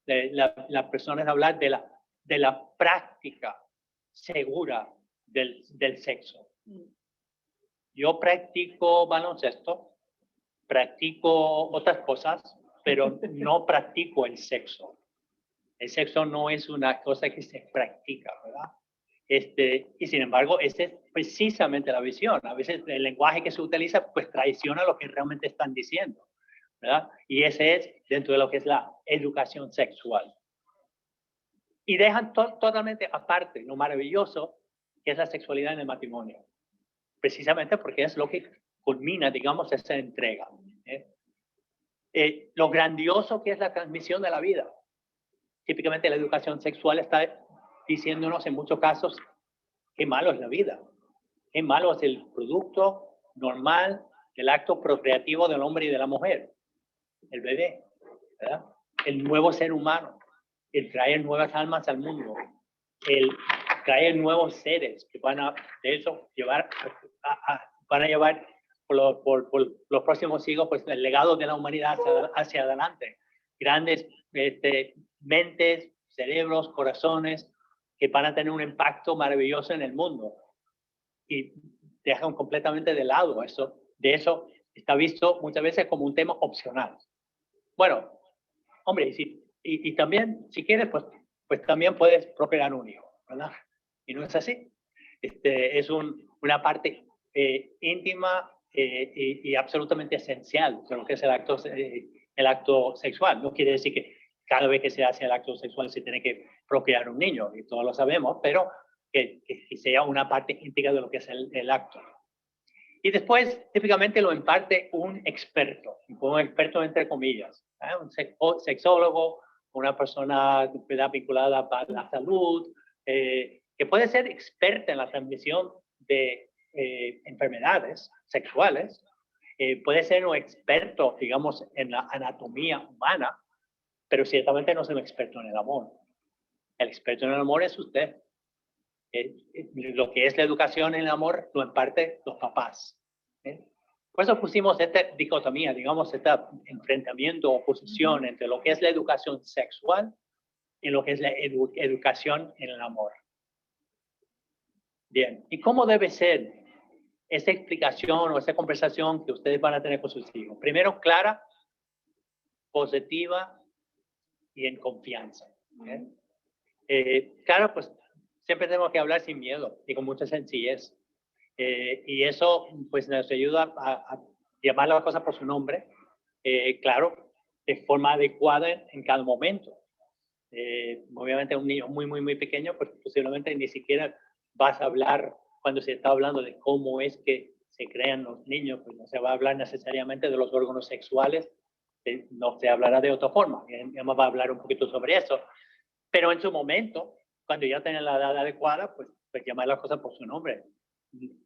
las personas hablar de la práctica segura del sexo. Yo practico baloncesto, practico otras cosas, pero no practico el sexo. El sexo no es una cosa que se practica, ¿verdad? Y sin embargo, esa es precisamente la visión. A veces el lenguaje que se utiliza pues traiciona lo que realmente están diciendo, ¿verdad? Y ese es dentro de lo que es la educación sexual. Y dejan totalmente aparte lo maravilloso que es la sexualidad en el matrimonio. Precisamente porque es lo que culmina, digamos, esa entrega. Lo grandioso que es la transmisión de la vida. típicamente la educación sexual está diciéndonos en muchos casos qué malo es la vida, qué malo es el producto normal del acto procreativo del hombre y de la mujer, el bebé, ¿verdad? El nuevo ser humano, el traer nuevas almas al mundo, el traer nuevos seres que van a, de eso, llevar, van a llevar por los próximos siglos pues, el legado de la humanidad hacia adelante. Grandes mentes, cerebros, corazones que van a tener un impacto maravilloso en el mundo. Y dejan completamente de lado eso. De eso está visto muchas veces como un tema opcional. Bueno, hombre, y también, si quieres, pues también puedes procrear un hijo, ¿verdad? Y no es así. Es una parte íntima y absolutamente esencial de lo que es el acto sexual. No quiere decir que cada vez que se hace el acto sexual se tiene que procrear un niño, y todos lo sabemos, pero que sea una parte íntegra de lo que es el acto. Y después, típicamente lo imparte un experto entre comillas, ¿eh? Un sexólogo, una persona vinculada a la salud, que puede ser experta en la transmisión de enfermedades sexuales, puede ser un experto, digamos, en la anatomía humana, pero ciertamente no es un experto en el amor. El experto en el amor es usted. Lo que es la educación en el amor lo imparte los papás. Por eso pusimos esta dicotomía, digamos, este enfrentamiento, oposición entre lo que es la educación sexual y lo que es la educación en el amor. Bien, ¿y cómo debe ser esta explicación o esta conversación que ustedes van a tener con sus hijos? Primero, clara, positiva y en confianza. Claro, pues siempre tenemos que hablar sin miedo y con mucha sencillez. Y eso pues nos ayuda a llamar las cosas por su nombre, claro, de forma adecuada en cada momento. Obviamente un niño muy pequeño, pues posiblemente ni siquiera vas a hablar, cuando se está hablando de cómo es que se crean los niños, pues no se va a hablar necesariamente de los órganos sexuales, no se hablará de otra forma, además va a hablar un poquito sobre eso, pero en su momento, cuando ya tengan la edad adecuada, pues llamar las cosas por su nombre.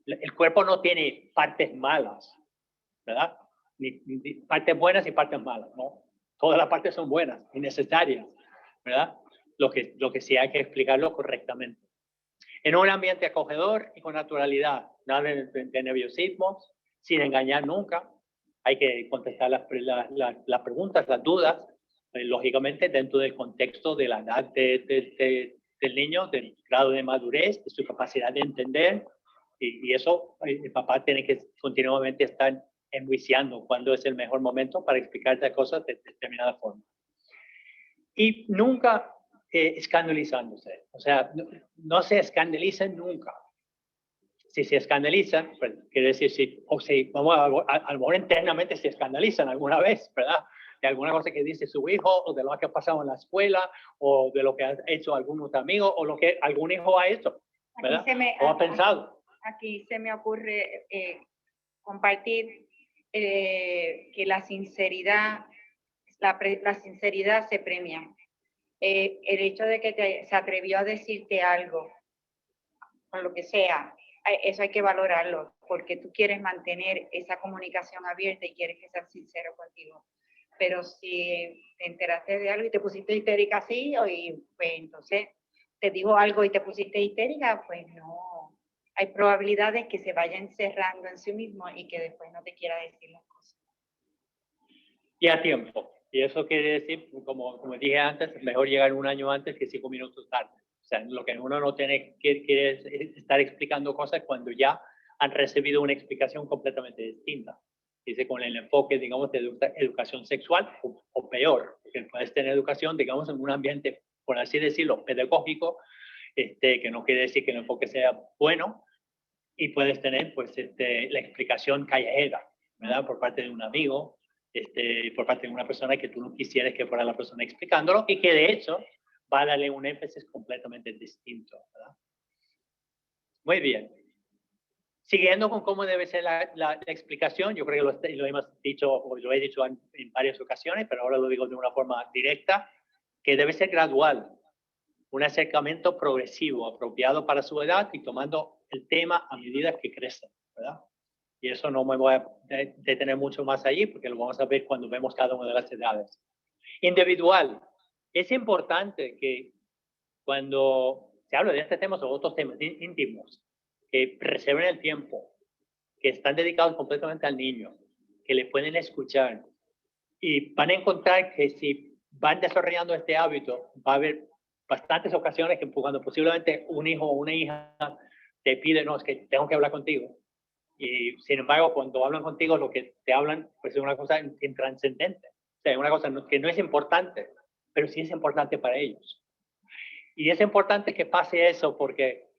El cuerpo no tiene partes malas, ¿verdad? Ni partes buenas y partes malas, ¿no? Todas las partes son buenas y necesarias, ¿verdad? Lo que sí hay que explicarlo correctamente. En un ambiente acogedor y con naturalidad, nada de nerviosismo, sin engañar nunca. Hay que contestar las preguntas, las dudas, lógicamente dentro del contexto de la edad del niño, del grado de madurez, de su capacidad de entender, y eso el papá tiene que continuamente estar enjuiciando cuándo es el mejor momento para explicarte cosas de determinada forma. Y nunca escandalizándose, o sea, no se escandalicen nunca. Si se escandalizan, pues, quiere decir, vamos a lo mejor internamente se escandalizan alguna vez, ¿verdad? De alguna cosa que dice su hijo, o de lo que ha pasado en la escuela, o de lo que ha hecho algún otro amigo, o lo que algún hijo ha hecho, ¿verdad? O ha pensado. Aquí se me ocurre compartir que la sinceridad se premia. El hecho de que se atrevió a decirte algo, con lo que sea, eso hay que valorarlo, porque tú quieres mantener esa comunicación abierta y quieres que sea sincero contigo. Pero si te enteraste de algo y te pusiste histérica así, y pues entonces te dijo algo y te pusiste histérica, pues no. Hay probabilidades que se vaya encerrando en sí mismo y que después no te quiera decir las cosas. Y a tiempo. Y eso quiere decir, como dije antes, es mejor llegar 1 año antes que 5 minutos tarde. O sea, lo que uno no quiere es estar explicando cosas cuando ya han recibido una explicación completamente distinta. Dice, con el enfoque, digamos, de educación sexual o peor, porque puedes tener educación, digamos, en un ambiente, por así decirlo, pedagógico, que no quiere decir que el enfoque sea bueno, y puedes tener, pues, la explicación callejera, ¿verdad? Por parte de un amigo, por parte de una persona que tú no quisieras que fuera la persona explicándolo, y que de hecho va a darle un énfasis completamente distinto, ¿verdad? Muy bien. Siguiendo con cómo debe ser la explicación, yo creo que lo hemos dicho, o lo he dicho en varias ocasiones, pero ahora lo digo de una forma directa. que debe ser gradual, un acercamiento progresivo, apropiado para su edad y tomando el tema a medida que crecen, ¿verdad? Y eso no me voy a detener mucho más allí porque lo vamos a ver cuando vemos cada una de las edades. Individual. Es importante que cuando se habla de este tema o otros temas íntimos, que reserven el tiempo, que están dedicados completamente al niño, que le pueden escuchar. Y van a encontrar que si van desarrollando este hábito, va a haber bastantes ocasiones que cuando posiblemente un hijo o una hija te pide, no, es que tengo que hablar contigo. Y sin embargo, cuando hablan contigo, lo que te hablan pues es una cosa intranscendente. O sea, una cosa que no es importante, pero sí es importante para ellos. Y es importante que pase eso porque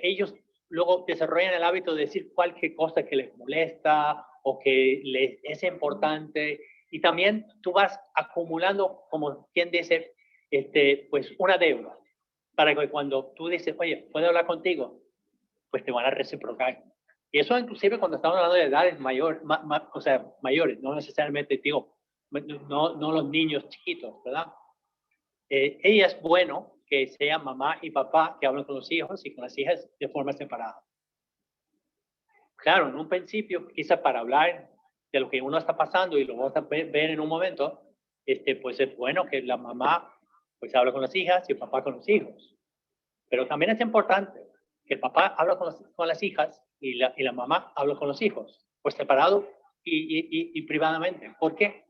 ellos luego desarrollan el hábito de decir cualquier cosa que les molesta o que les es importante. Y también tú vas acumulando, como quien dice, pues una deuda. Para que cuando tú dices, oye, ¿puedo hablar contigo? Pues te van a reciprocar. Y eso inclusive cuando estamos hablando de edades mayores, no necesariamente, digo, no los niños chiquitos, ¿verdad? Ella es bueno que sea mamá y papá que hablen con los hijos y con las hijas de forma separada. Claro, en un principio, quizá para hablar de lo que uno está pasando y lo vamos a ver en un momento, pues es bueno que la mamá pues hable con las hijas y el papá con los hijos. Pero también es importante que el papá hable con las hijas y la mamá hable con los hijos, pues separado y privadamente. ¿Por qué?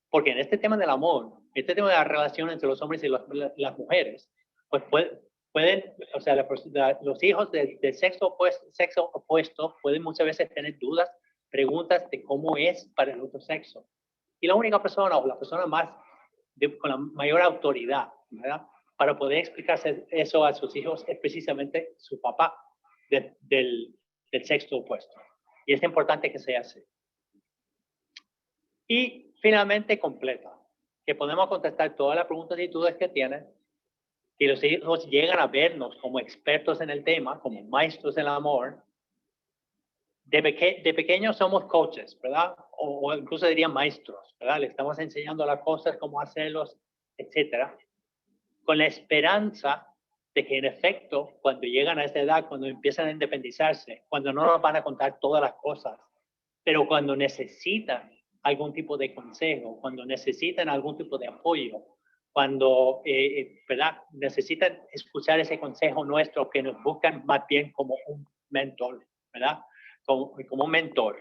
Porque en este tema del amor, este tema de la relación entre los hombres y las mujeres, pues pueden, o sea, los hijos del sexo opuesto pueden muchas veces tener dudas, preguntas de cómo es para el otro sexo. Y la única persona o la persona con la mayor autoridad, ¿verdad?, para poder explicarse eso a sus hijos es precisamente su papá del sexo opuesto. Y es importante que sea así. Y finalmente completa, que podemos contestar todas las preguntas y dudas que tienen, que los hijos llegan a vernos como expertos en el tema, como maestros del amor. De pequeños somos coaches, ¿verdad? O incluso diría maestros, ¿verdad? Le estamos enseñando las cosas, cómo hacerlos, etcétera, con la esperanza de que en efecto, cuando llegan a esta edad, cuando empiezan a independizarse, cuando no nos van a contar todas las cosas, pero cuando necesitan algún tipo de consejo, cuando necesitan algún tipo de apoyo, cuando ¿verdad?, necesitan escuchar ese consejo nuestro, que nos buscan más bien como un mentor, ¿verdad? Como un mentor.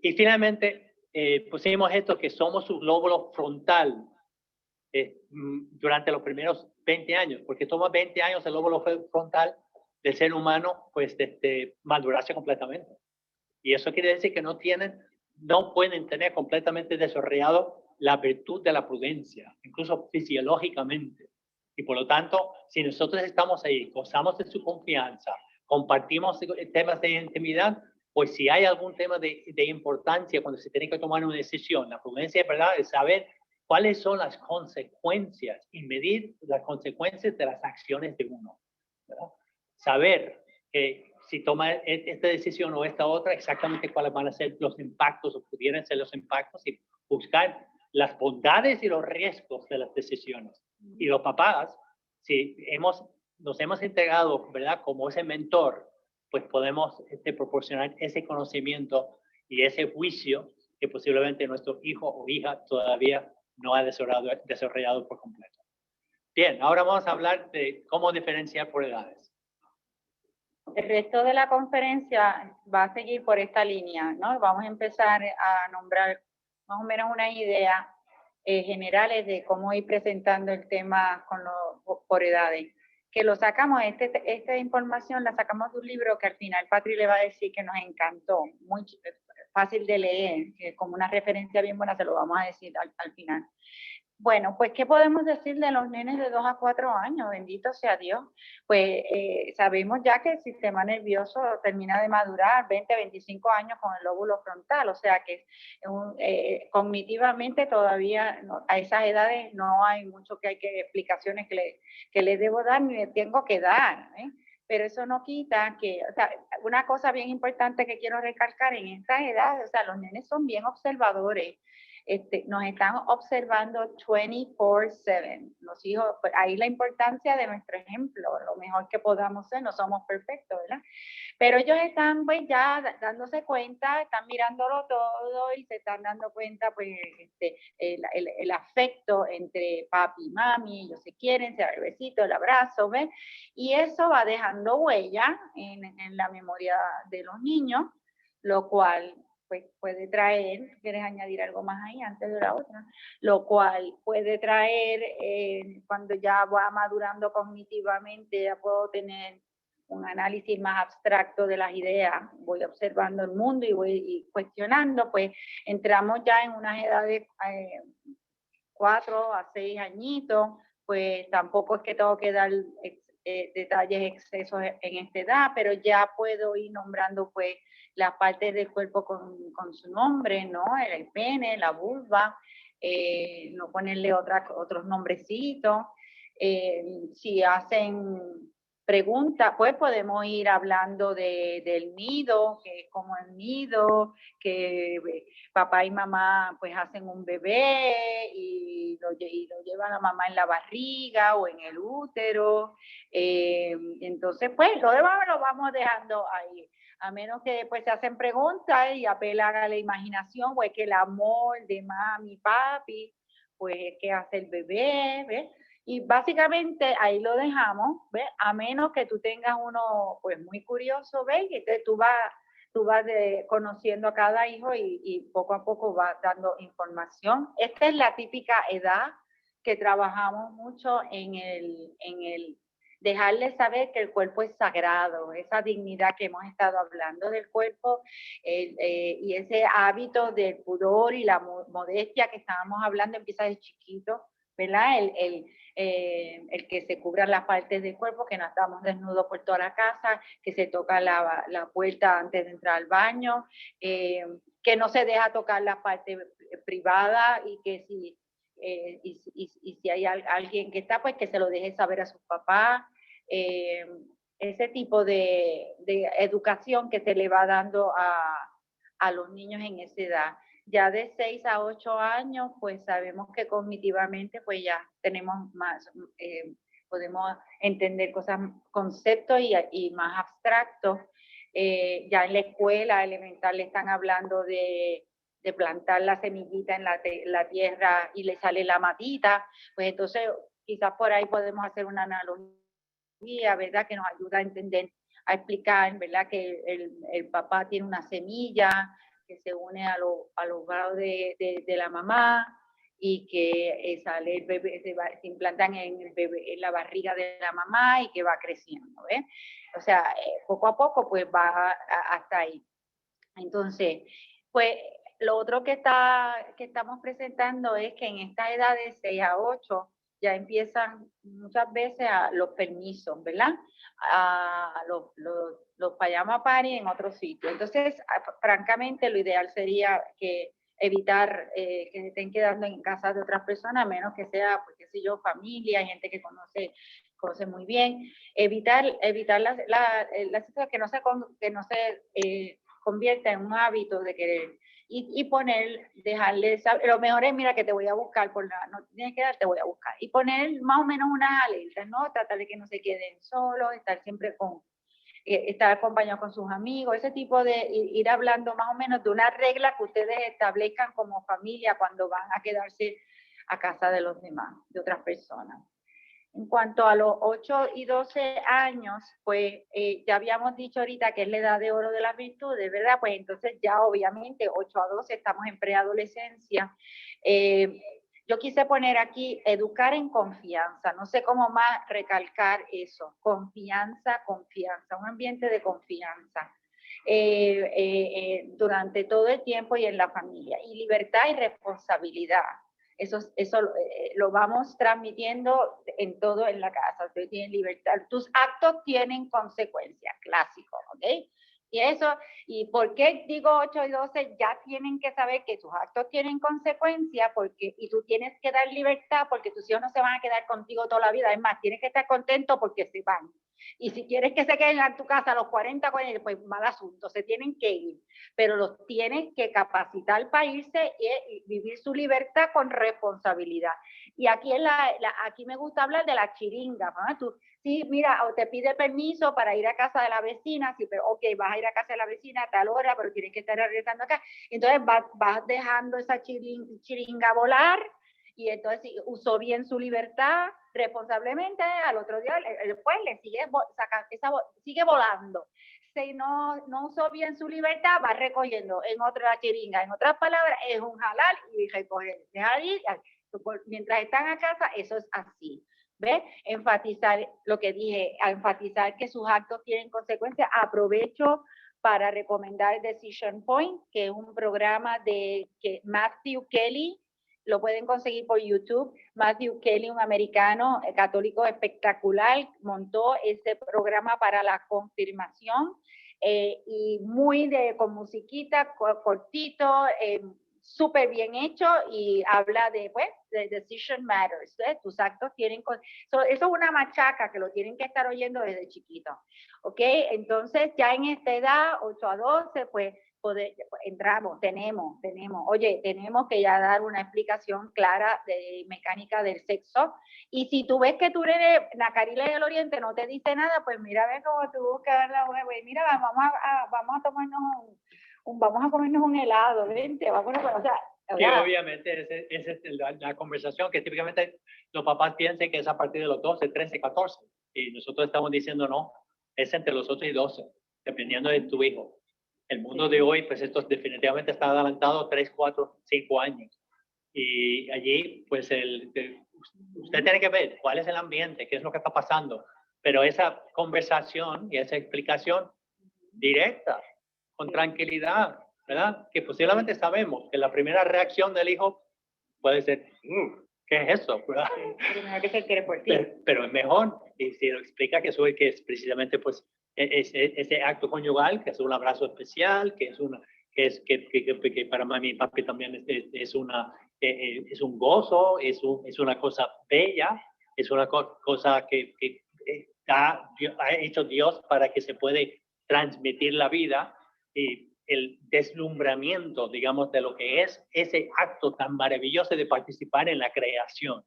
Y finalmente pusimos esto, que somos su lóbulo frontal durante los primeros 20 años, porque toma 20 años el lóbulo frontal del ser humano pues madurarse completamente. Y eso quiere decir que no pueden tener completamente desarrollado la virtud de la prudencia, incluso fisiológicamente. Y por lo tanto, si nosotros estamos ahí, gozamos de su confianza, compartimos temas de intimidad, pues si hay algún tema de importancia cuando se tiene que tomar una decisión, la prudencia, ¿verdad?, es saber cuáles son las consecuencias y medir las consecuencias de las acciones de uno, ¿verdad? Saber que si toma esta decisión o esta otra, exactamente cuáles van a ser los impactos o pudieran ser los impactos, y buscar las bondades y los riesgos de las decisiones. Y los papás, si nos hemos integrado, ¿verdad?, como ese mentor, pues podemos proporcionar ese conocimiento y ese juicio que posiblemente nuestro hijo o hija todavía no ha desarrollado por completo. Bien, ahora vamos a hablar de cómo diferenciar por edades. El resto de la conferencia va a seguir por esta línea, ¿no? Vamos a empezar a nombrar más o menos una idea generales de cómo ir presentando el tema por edades. Que lo sacamos, esta información la sacamos de un libro que al final Patri le va a decir que nos encantó, muy fácil de leer, que como una referencia bien buena, se lo vamos a decir al final. Bueno, pues, ¿qué podemos decir de los nenes de 2 a 4 años? Bendito sea Dios. Pues sabemos ya que el sistema nervioso termina de madurar 20 a 25 años con el lóbulo frontal, o sea que cognitivamente todavía a esas edades no hay mucho explicaciones que le debo dar ni le tengo que dar, ¿eh? Pero eso no quita que, o sea, una cosa bien importante que quiero recalcar en estas edades, o sea, los nenes son bien observadores. nos están observando 24/7. Los hijos, pues ahí la importancia de nuestro ejemplo, lo mejor que podamos ser, no somos perfectos, ¿verdad? Pero ellos están pues ya dándose cuenta, están mirándolo todo y se están dando cuenta pues el afecto entre papi y mami, ellos se quieren, se dan el besito, el abrazo, ¿ves? Y eso va dejando huella en la memoria de los niños, lo cual pues puede traer, ¿quieres añadir algo más ahí antes de la otra? Lo cual puede traer, cuando ya va madurando cognitivamente, ya puedo tener un análisis más abstracto de las ideas, voy observando el mundo y voy cuestionando, pues entramos ya en unas edades 4 a 6 añitos, pues tampoco es que tengo que dar detalles excesos en esta edad, pero ya puedo ir nombrando pues las partes del cuerpo con su nombre, ¿no? El pene, la vulva, no ponerle otros nombrecitos. Si hacen preguntas, pues podemos ir hablando del nido, que es como el nido, que papá y mamá pues hacen un bebé y lo lleva la mamá en la barriga o en el útero. Entonces, pues lo demás lo vamos dejando ahí. A menos que después se hacen preguntas y apelan a la imaginación, pues que el amor de mami, papi, pues es que hace el bebé, ¿ves? Y básicamente ahí lo dejamos, ¿ves? A menos que tú tengas uno pues muy curioso, ¿ves? Que tú vas conociendo a cada hijo y poco a poco vas dando información. Esta es la típica edad que trabajamos mucho en el dejarles saber que el cuerpo es sagrado, esa dignidad que hemos estado hablando del cuerpo, y ese hábito del pudor y la modestia que estábamos hablando empieza de chiquito, ¿verdad? El que se cubran las partes del cuerpo, que no estamos desnudos por toda la casa, que se toca la puerta antes de entrar al baño, que no se deja tocar la parte privada y que si hay alguien que está, pues que se lo deje saber a sus papás. Ese tipo de educación que se le va dando a los niños en esa edad. Ya de 6 a 8 años, pues sabemos que cognitivamente pues ya tenemos más, podemos entender conceptos y más abstractos. Ya en la escuela elemental le están hablando de plantar la semillita en la tierra y le sale la matita, pues entonces quizás por ahí podemos hacer una analogía, ¿verdad? Que nos ayuda a entender, a explicar, ¿verdad? Que el papá tiene una semilla que se une a los grados de la mamá y que sale el bebé, se implantan en la barriga de la mamá y que va creciendo, ¿ves? O sea, poco a poco pues va hasta ahí. Entonces, pues lo otro que estamos presentando es que en esta edad de 6 a 8 ya empiezan muchas veces los permisos, ¿verdad? Los pajama party en otro sitio. Entonces, francamente, lo ideal sería que evitar que se estén quedando en casa de otras personas, a menos que sea, pues, qué sé yo, familia, gente que conoce muy bien. Evitar la situación que no se convierta en un hábito de querer y dejarles saber, lo mejor es, mira, que te voy a buscar, no tienes que dar, te voy a buscar, y poner más o menos unas alertas, ¿no? Tratar de que no se queden solos, estar siempre estar acompañados con sus amigos, ese tipo de ir hablando más o menos de una regla que ustedes establezcan como familia cuando van a quedarse a casa de los demás, de otras personas. En cuanto a los 8 y 12 años, pues ya habíamos dicho ahorita que es la edad de oro de las virtudes, ¿verdad? Pues entonces ya obviamente 8 a 12 estamos en preadolescencia. Yo quise poner aquí educar en confianza, no sé cómo más recalcar eso, confianza, un ambiente de confianza. Durante todo el tiempo y en la familia, y libertad y responsabilidad. Eso lo vamos transmitiendo en todo en la casa. Usted tiene libertad. Tus actos tienen consecuencias, clásico, ¿ok? ¿Y por qué digo 8 y 12? Ya tienen que saber que sus actos tienen consecuencias y tú tienes que dar libertad porque tus hijos no se van a quedar contigo toda la vida. Es más, tienes que estar contento porque se van. Y si quieres que se queden en tu casa a los 40, pues mal asunto, se tienen que ir. Pero los tienes que capacitar para irse y vivir su libertad con responsabilidad. Y aquí, aquí me gusta hablar de la chiringa, ¿no? Tú, sí, mira, o te pide permiso para ir a casa de la vecina, sí, pero ok, vas a ir a casa de la vecina a tal hora, pero tienes que estar regresando acá. Entonces vas dejando esa chiringa volar, y entonces usó bien su libertad responsablemente, al otro día después le sigue volando. Si no usó bien su libertad, va recogiendo en otra chiringa. En otras palabras, es un jalar y recoger, dejar ir. Mientras están a casa, eso es así. ¿Ves? Enfatizar lo que dije, enfatizar que sus actos tienen consecuencias. Aprovecho para recomendar Decision Point, que es un programa de Matthew Kelly, lo pueden conseguir por YouTube. Matthew Kelly, un americano católico espectacular, montó ese programa para la confirmación y con musiquita, cortito, súper bien hecho, y habla de Decision Matters, tus actos tienen... eso es una machaca que lo tienen que estar oyendo desde chiquito, ¿ok? Entonces ya en esta edad, 8 a 12, pues tenemos que ya dar una explicación clara de mecánica del sexo. Y si tú ves que tú eres Nacarile del Oriente, no te dice nada, pues mira, ve cómo tú buscas la web, mira, vamos a tomarnos vamos a comernos un helado, vente, o sea, sí, obviamente, esa es la conversación que típicamente los papás piensan que es a partir de los 12, 13, 14. Y nosotros estamos diciendo no, es entre los 8 y 12, dependiendo de tu hijo. El mundo de hoy, pues esto definitivamente está adelantado 3, 4, 5 años. Y allí, pues usted tiene que ver cuál es el ambiente, qué es lo que está pasando. Pero esa conversación y esa explicación directa, con tranquilidad, ¿verdad? Que posiblemente sabemos que la primera reacción del hijo puede ser, ¿qué es eso? Primero que se quiere por ti. Pero es mejor, y si lo explica que es precisamente pues ese acto conyugal, que es un abrazo especial, que para mami y papi también es un gozo, es una cosa bella, es una cosa que ha hecho Dios para que se puede transmitir la vida, y el deslumbramiento, digamos, de lo que es ese acto tan maravilloso de participar en la creación,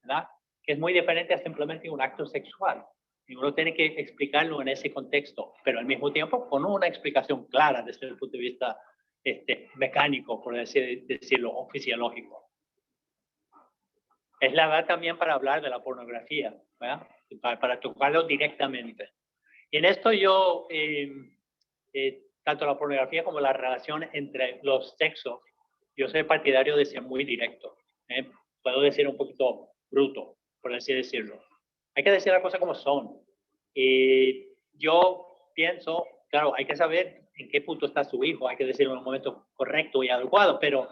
¿verdad? Que es muy diferente a simplemente un acto sexual. Y uno tiene que explicarlo en ese contexto, pero al mismo tiempo con una explicación clara desde el punto de vista mecánico, por decirlo, o fisiológico. Es la edad también para hablar de la pornografía, ¿verdad? Para tocarlo directamente. Y en esto yo, tanto la pornografía como la relación entre los sexos, yo soy partidario de ser muy directo. Puedo decir un poquito bruto, por así decirlo. Hay que decir las cosas como son. Yo pienso, claro, hay que saber en qué punto está su hijo, hay que decirlo en un momento correcto y adecuado, pero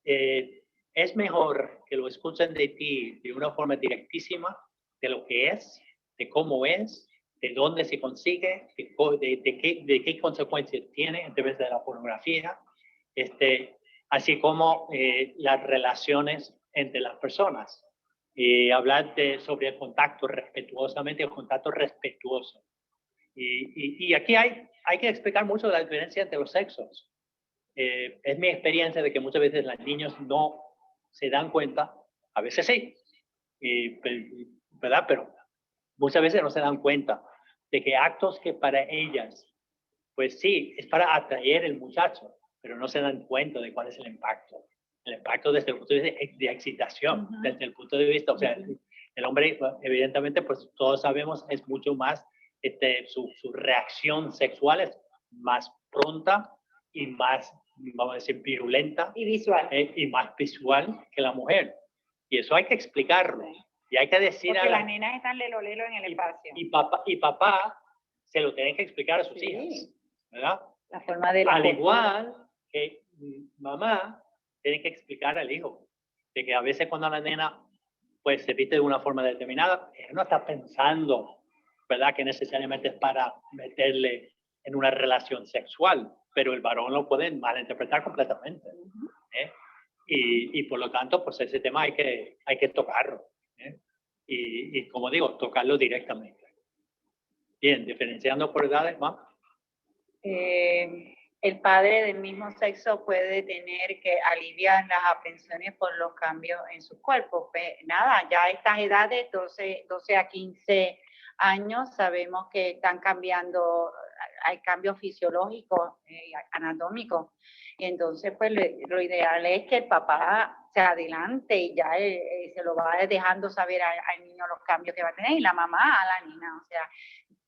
es mejor que lo escuchen de ti de una forma directísima, de lo que es, de cómo es, de dónde se consigue, de qué consecuencias tiene en través de la pornografía, así como las relaciones entre las personas. Y hablar sobre el contacto respetuosamente, el contacto respetuoso. Y aquí hay que explicar mucho la diferencia entre los sexos. Es mi experiencia de que muchas veces los niños no se dan cuenta, a veces sí, ¿verdad? Pero muchas veces no se dan cuenta de que actos que para ellas, pues sí, es para atraer el muchacho, pero no se dan cuenta de cuál es el impacto. El impacto desde el punto de vista de excitación, desde el punto de vista, o sea, el hombre, evidentemente, pues todos sabemos, es mucho más, su reacción sexual es más pronta y más, vamos a decir, virulenta. Y visual. Y más visual que la mujer. Y eso hay que explicarlo. Y hay que decir porque las nenas están lelo en el espacio. Y papá se lo tiene que explicar a sus hijas, ¿verdad? La forma de la al igual que mamá tiene que explicar al hijo de que a veces cuando la nena pues se viste de una forma determinada, él no está pensando, ¿verdad? Que necesariamente es para meterle en una relación sexual, pero el varón lo puede malinterpretar completamente. Y por lo tanto, pues ese tema hay que tocarlo. Y como digo, tocarlo directamente. Bien, diferenciando por edades, más. El padre del mismo sexo puede tener que aliviar las aprensiones por los cambios en su cuerpo. Pues nada, ya a estas edades, 12 a 15 años, sabemos que están cambiando, hay cambios fisiológicos, anatómicos. Y entonces, pues lo ideal es que el papá se adelante y ya se lo va dejando saber al niño los cambios que va a tener, y la mamá a la niña. O sea,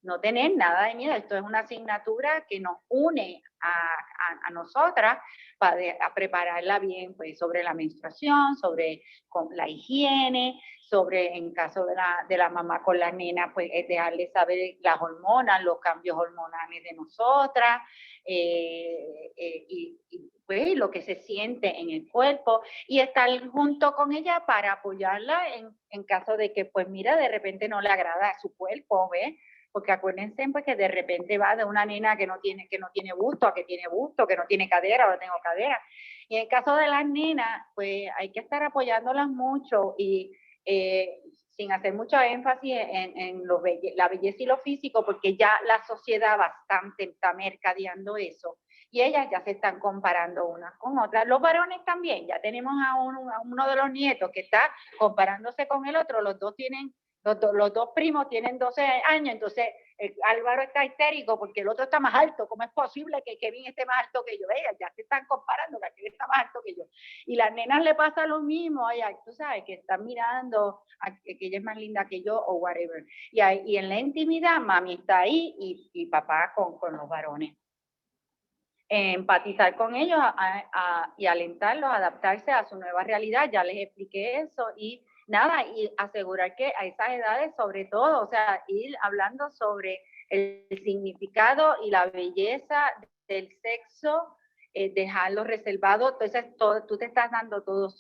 no tener nada de miedo. Esto es una asignatura que nos une a nosotras a prepararla bien, pues, sobre la menstruación, sobre la higiene, sobre, en caso de la mamá con la nena, pues dejarle saber las hormonas, los cambios hormonales de nosotras, y pues lo que se siente en el cuerpo, y estar junto con ella para apoyarla en caso de que, pues mira, de repente no le agrada su cuerpo, ¿ves? Porque acuérdense, pues, que de repente va de una nena que no tiene busto a que tiene busto, que no tiene cadera, ahora tengo cadera. Y en el caso de las nenas, pues hay que estar apoyándolas mucho y sin hacer mucho énfasis en la belleza y lo físico, porque ya la sociedad bastante está mercadeando eso. Y ellas ya se están comparando unas con otras. Los varones también, ya tenemos a uno de los nietos que está comparándose con el otro, los dos primos tienen 12 años, entonces Álvaro está histérico porque el otro está más alto. ¿Cómo es posible que Kevin esté más alto que yo? Ellas ya se están comparando, que aquel está más alto que yo. Y las nenas le pasa lo mismo, tú sabes, que están mirando que ella es más linda que yo o whatever. Y en la intimidad, mami está ahí y papá con los varones. Empatizar con ellos y alentarlos a adaptarse a su nueva realidad. Ya les expliqué eso y nada, y asegurar que a esas edades, sobre todo, o sea, ir hablando sobre el significado y la belleza del sexo, dejarlo reservado. Entonces, tú te estás dando todo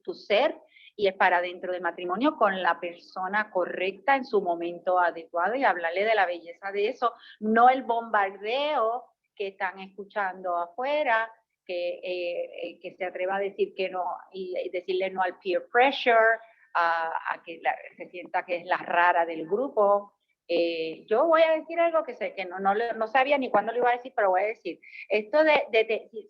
tu ser, y es para dentro del matrimonio con la persona correcta en su momento adecuado, y hablarle de la belleza de eso, no el bombardeo que están escuchando afuera, que se atreva a decir que no, y decirle no al peer pressure, a que se sienta que es la rara del grupo. Yo voy a decir algo que sé que no sabía ni cuándo lo iba a decir, pero voy a decir, esto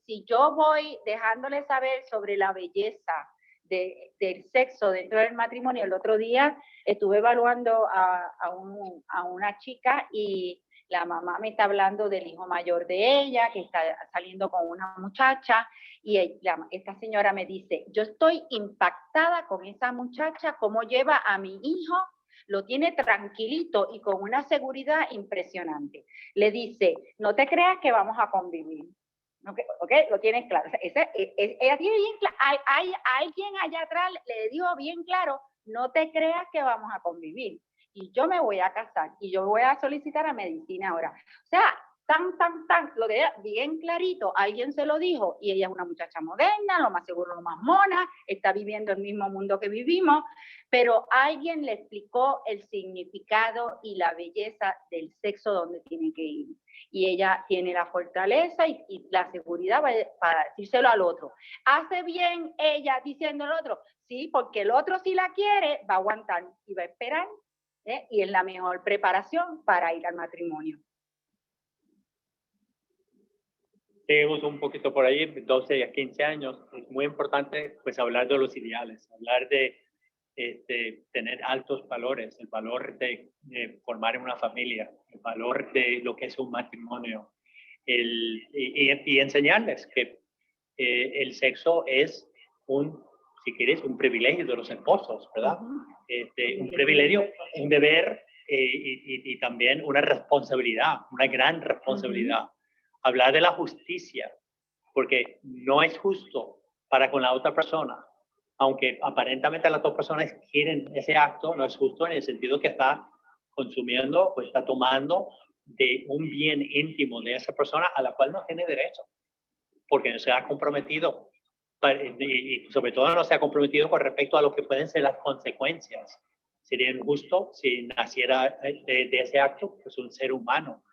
si yo voy dejándole saber sobre la belleza del sexo dentro del matrimonio. El otro día estuve evaluando a una chica y la mamá me está hablando del hijo mayor de ella, que está saliendo con una muchacha, y esta señora me dice, yo estoy impactada con esa muchacha, cómo lleva a mi hijo, lo tiene tranquilito y con una seguridad impresionante. Le dice, no te creas que vamos a convivir. Okay, lo tienes claro. Ella tiene bien claro, hay alguien allá atrás le dijo bien claro, no te creas que vamos a convivir. Y yo me voy a casar y yo voy a solicitar a medicina ahora. O sea, lo de bien clarito, alguien se lo dijo, y ella es una muchacha moderna, lo más seguro, lo más mona, está viviendo el mismo mundo que vivimos, pero alguien le explicó el significado y la belleza del sexo donde tiene que ir. Y ella tiene la fortaleza y la seguridad para decírselo al otro. ¿Hace bien ella diciendo al otro? Sí, porque el otro, si la quiere, va a aguantar y va a esperar, y es la mejor preparación para ir al matrimonio. Seguimos un poquito por ahí, 12 a 15 años. Es muy importante, pues, hablar de los ideales, hablar de tener altos valores, el valor de formar una familia, el valor de lo que es un matrimonio, y enseñarles que el sexo es si quieres, un privilegio de los esposos, ¿verdad? Un privilegio, un deber, y también una responsabilidad, una gran responsabilidad. Hablar de la justicia, porque no es justo para con la otra persona, aunque aparentemente las dos personas quieren ese acto, no es justo en el sentido que está consumiendo o está tomando de un bien íntimo de esa persona a la cual no tiene derecho, porque no se ha comprometido, y sobre todo no se ha comprometido con respecto a lo que pueden ser las consecuencias. Sería injusto si naciera de ese acto, pues, un ser humano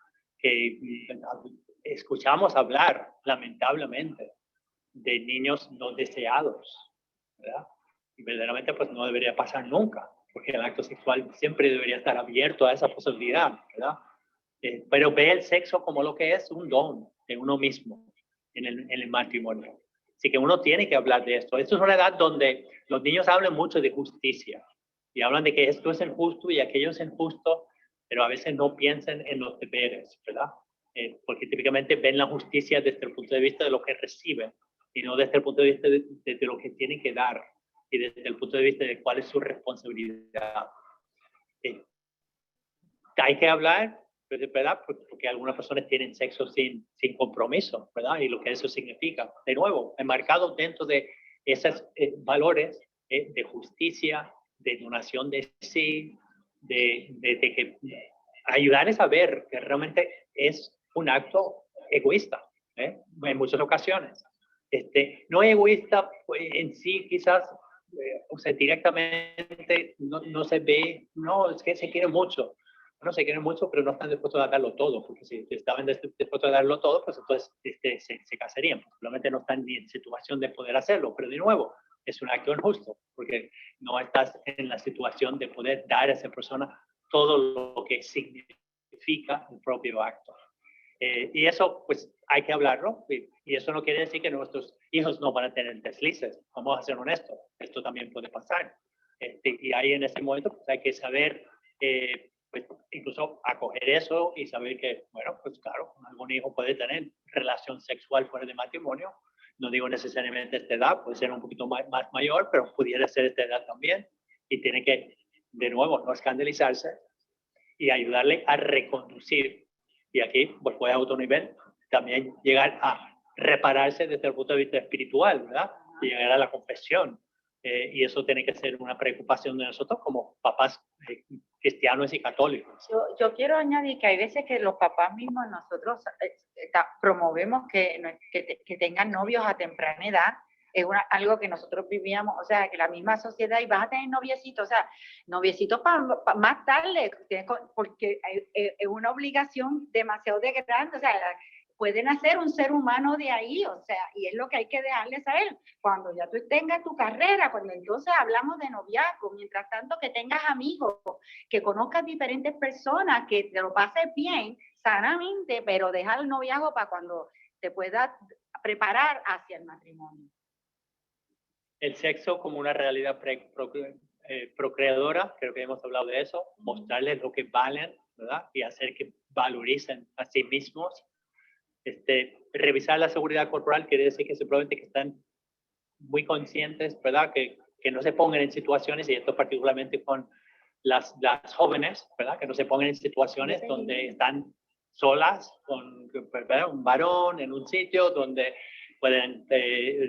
que escuchamos hablar, lamentablemente, de niños no deseados, ¿verdad? Y verdaderamente pues no debería pasar nunca, porque el acto sexual siempre debería estar abierto a esa posibilidad, ¿verdad? Pero ve el sexo como lo que es un don de uno mismo en el matrimonio. Así que uno tiene que hablar de esto. Esto es una edad donde los niños hablan mucho de justicia y hablan de que esto es injusto y aquello es injusto, pero a veces no piensan en los deberes, ¿verdad? Porque típicamente ven la justicia desde el punto de vista de lo que reciben y no desde el punto de vista de lo que tienen que dar y desde el punto de vista de cuál es su responsabilidad. Hay que hablar, ¿verdad? Porque algunas personas tienen sexo sin compromiso, ¿verdad? Y lo que eso significa. De nuevo, enmarcado dentro de esos valores de justicia, de donación de sí, de que ayudarles a ver que realmente es un acto egoísta, en muchas ocasiones. No egoísta en sí, quizás, o sea, directamente no se ve, no, es que se quiere mucho. No se quieren mucho, pero no están dispuestos a darlo todo, porque si estaban dispuestos a darlo todo, pues entonces se casarían. Probablemente no están ni en situación de poder hacerlo, pero de nuevo, es un acto injusto, porque no estás en la situación de poder dar a esa persona todo lo que significa el propio acto. Y eso, pues, hay que hablarlo, y eso no quiere decir que nuestros hijos no van a tener deslices. Vamos a ser honestos, esto también puede pasar. Y ahí en ese momento, pues, hay que saber pues incluso acoger eso y saber que, bueno, pues claro, algún hijo puede tener relación sexual fuera de matrimonio. No digo necesariamente esta edad, puede ser un poquito más mayor, pero pudiera ser esta edad también. Y tiene que, de nuevo, no escandalizarse y ayudarle a reconducir. Y aquí, pues puede a otro nivel también llegar a repararse desde el punto de vista espiritual, ¿verdad? Y llegar a la confesión. Y eso tiene que ser una preocupación de nosotros como papás cristianos y católicos. Yo quiero añadir que hay veces que los papás mismos nosotros promovemos que tengan novios a temprana edad. Es algo que nosotros vivíamos, o sea, que la misma sociedad, y vas a tener noviecitos, o sea, noviecitos para más tarde, porque es una obligación demasiado grande, o sea, pueden hacer un ser humano de ahí, o sea, y es lo que hay que dejarles saber. Cuando ya tú tengas tu carrera, cuando entonces hablamos de noviazgo, mientras tanto que tengas amigos, que conozcas diferentes personas, que te lo pases bien, sanamente, pero deja el noviazgo para cuando te puedas preparar hacia el matrimonio. El sexo como una realidad procreadora, creo que hemos hablado de eso, mostrarles lo que valen, ¿verdad? Y hacer que valoricen a sí mismos. Revisar la seguridad corporal quiere decir que simplemente que están muy conscientes, ¿verdad? Que no se pongan en situaciones, y esto particularmente con las jóvenes, ¿verdad? Que no se pongan en situaciones donde están solas con, ¿verdad?, un varón en un sitio donde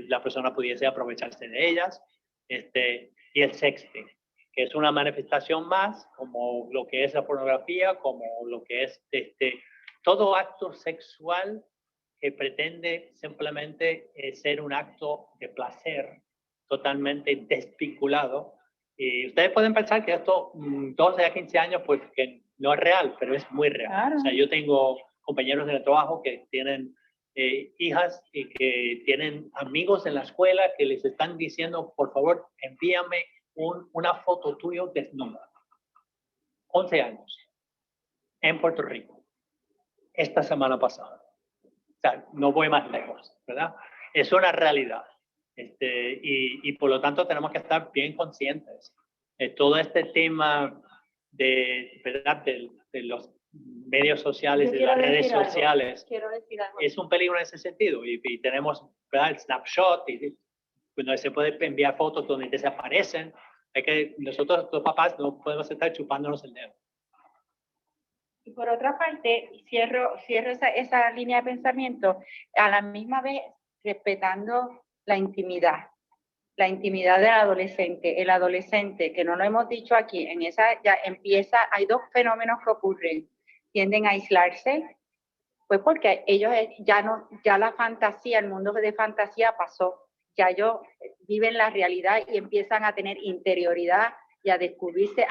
la persona pudiese aprovecharse de ellas. Y el sexting, que es una manifestación más, como lo que es la pornografía, como lo que es todo acto sexual que pretende simplemente ser un acto de placer totalmente desvinculado. Y ustedes pueden pensar que esto, 12 a 15 años, pues que no es real, pero es muy real. Claro. O sea, yo tengo compañeros en el trabajo que tienen hijas y que tienen amigos en la escuela que les están diciendo, por favor, envíame una foto tuyo desnuda. 11 años, en Puerto Rico, esta semana pasada. O sea, no voy más lejos, ¿verdad? Es una realidad. Y por lo tanto tenemos que estar bien conscientes. Todo este tema ¿verdad? De los medios sociales y las redes sociales es un peligro en ese sentido. Y tenemos, ¿verdad?, el snapshot, y cuando se puede enviar fotos donde desaparecen. Es que nosotros, los papás, no podemos estar chupándonos el dedo. Y por otra parte, cierro esa línea de pensamiento, a la misma vez respetando la intimidad del adolescente. El adolescente, que no lo hemos dicho aquí, en esa ya empieza, hay dos fenómenos que ocurren. Tienden a aislarse, pues porque ellos ya la fantasía, el mundo de fantasía pasó. Ya ellos viven la realidad y empiezan a tener interioridad y a descubrirse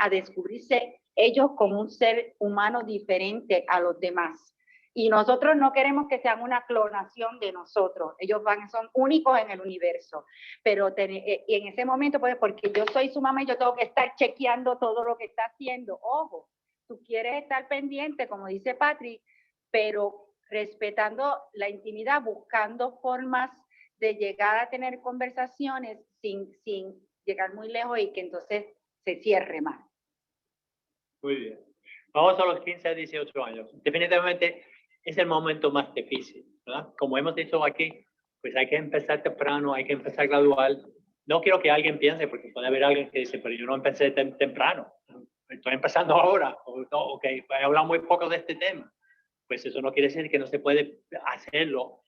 ellos como un ser humano diferente a los demás. Y nosotros no queremos que sean una clonación de nosotros. Ellos son únicos en el universo. Pero y en ese momento, pues, porque yo soy su mamá y yo tengo que estar chequeando todo lo que está haciendo. Ojo, tú quieres estar pendiente, como dice Patrick, pero respetando la intimidad, buscando formas de llegar a tener conversaciones sin llegar muy lejos y que entonces se cierre más. Muy bien. Vamos a los 15 a 18 años. Definitivamente es el momento más difícil, ¿verdad? Como hemos dicho aquí, pues hay que empezar temprano, hay que empezar gradual. No quiero que alguien piense, porque puede haber alguien que dice, pero yo no empecé temprano, estoy empezando ahora, o no, ok, he hablado muy poco de este tema. Pues eso no quiere decir que no se puede hacerlo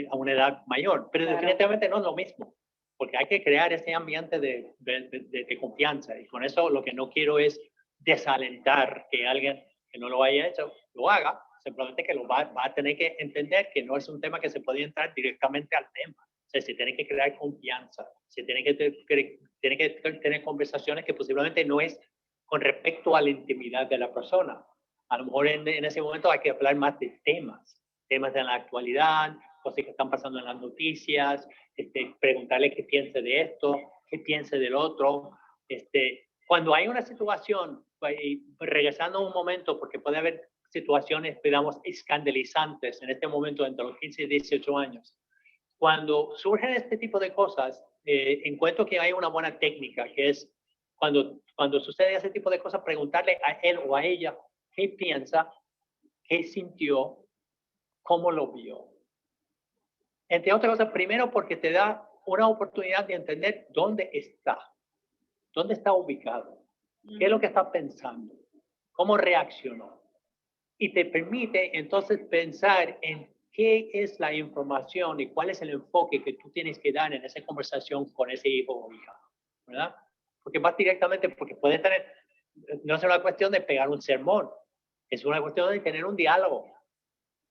a una edad mayor, pero Claro. definitivamente no es lo mismo, porque hay que crear ese ambiente de confianza, y con eso lo que no quiero es desalentar que alguien que no lo haya hecho lo haga, simplemente que lo va a tener que entender que no es un tema que se puede entrar directamente al tema. O sea, se tiene que crear confianza, se tiene que tener conversaciones que posiblemente no es con respecto a la intimidad de la persona. A lo mejor en ese momento hay que hablar más de temas de la actualidad, cosas que están pasando en las noticias, preguntarle qué piensa de esto, qué piensa del otro. Cuando hay una situación, regresando un momento, porque puede haber situaciones, digamos, escandalizantes en este momento entre los 15 y 18 años. Cuando surgen este tipo de cosas, encuentro que hay una buena técnica, que es cuando sucede ese tipo de cosas, preguntarle a él o a ella qué piensa, qué sintió, cómo lo vio. Entre otras cosas, primero porque te da una oportunidad de entender dónde está ubicado, qué es lo que está pensando, cómo reaccionó. Y te permite entonces pensar en qué es la información y cuál es el enfoque que tú tienes que dar en esa conversación con ese hijo o hija, ¿verdad? Porque vas directamente, porque puede tener, no es una cuestión de pegar un sermón, es una cuestión de tener un diálogo.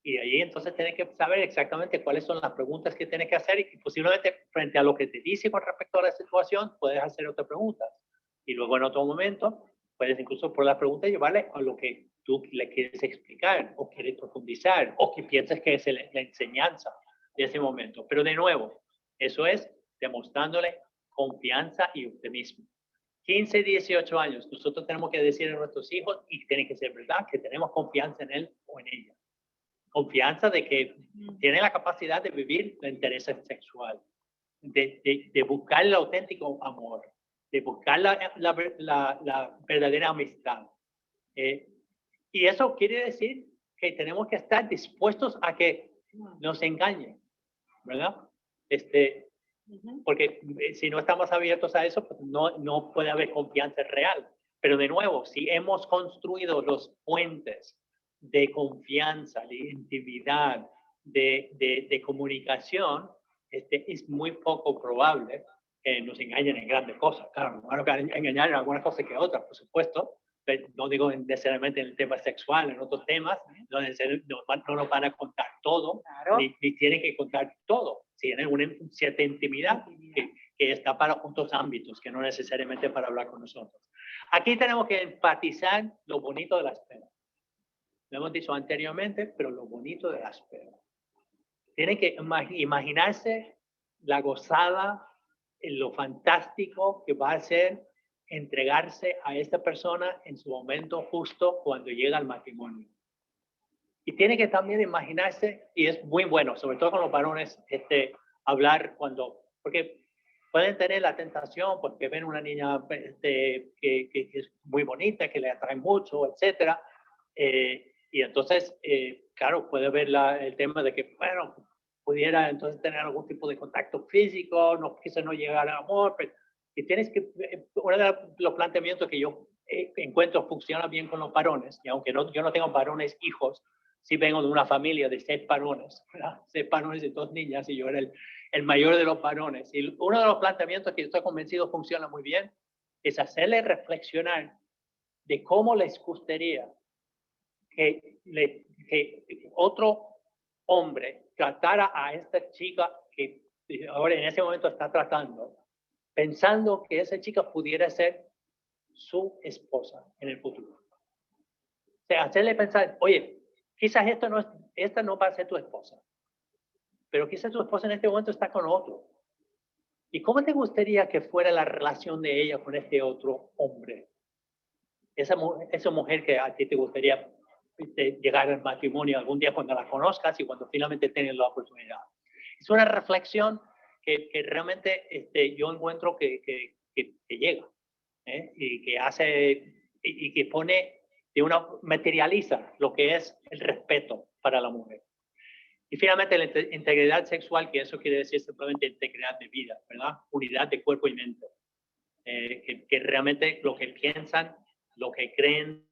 Y ahí entonces tienes que saber exactamente cuáles son las preguntas que tienes que hacer y posiblemente frente a lo que te dice con respecto a la situación, puedes hacer otras preguntas. Y luego en otro momento, puedes incluso por las preguntas llevarle a lo que tú le quieres explicar o quieres profundizar o que piensas que es la enseñanza de ese momento. Pero de nuevo, eso es demostrándole confianza y optimismo. 15, 18 años, nosotros tenemos que decir a nuestros hijos, y tiene que ser verdad, que tenemos confianza en él o en ella. Confianza de que tiene la capacidad de vivir la interés sexual, de buscar el auténtico amor, de buscar la verdadera amistad. Y eso quiere decir que tenemos que estar dispuestos a que nos engañen, ¿verdad? Porque si no estamos abiertos a eso, pues no puede haber confianza real. Pero de nuevo, si hemos construido los puentes de confianza, de intimidad, de comunicación, es muy poco probable que nos engañen en grandes cosas. Claro, nos van a engañar en algunas cosas que otras, por supuesto, pero no digo necesariamente en el tema sexual, en otros temas, donde no nos van a contar todo, Claro. ni tienen que contar todo. Tienen una cierta intimidad que está para otros ámbitos, que no necesariamente para hablar con nosotros. Aquí tenemos que enfatizar lo bonito de la espera. Lo hemos dicho anteriormente, pero lo bonito de la espera. Tienen que imaginarse la gozada, lo fantástico que va a ser entregarse a esta persona en su momento justo cuando llega al matrimonio. Y tiene que también imaginarse, y es muy bueno, sobre todo con los varones, hablar porque pueden tener la tentación porque ven una niña que es muy bonita, que le atrae mucho, etcétera. Y entonces, claro, puede haber el tema de que, bueno, pudiera entonces tener algún tipo de contacto físico, quizás no llegar al amor, pero, y tienes que, uno de los planteamientos que yo encuentro funciona bien con los varones, y aunque yo no tengo varones hijos, sí vengo de una familia de 6 varones, ¿verdad? 6 varones y 2 niñas, y yo era el mayor de los varones. Y uno de los planteamientos que estoy convencido funciona muy bien es hacerle reflexionar de cómo les gustaría que otro hombre tratara a esta chica que ahora en ese momento está tratando, pensando que esa chica pudiera ser su esposa en el futuro. O sea, hacerle pensar, oye, quizás esto no es esta no va a ser tu esposa, pero quizás tu esposa en este momento está con otro. ¿Y cómo te gustaría que fuera la relación de ella con este otro hombre? Esa mujer que a ti te gustaría llegar al matrimonio algún día cuando la conozcas y cuando finalmente tengas la oportunidad. Es una reflexión que realmente yo encuentro que llega, y que hace, y que pone, materializa lo que es el respeto para la mujer. Y finalmente la integridad sexual, que eso quiere decir simplemente integridad de vida, ¿verdad? Unidad de cuerpo y mente. Que realmente lo que piensan, lo que creen,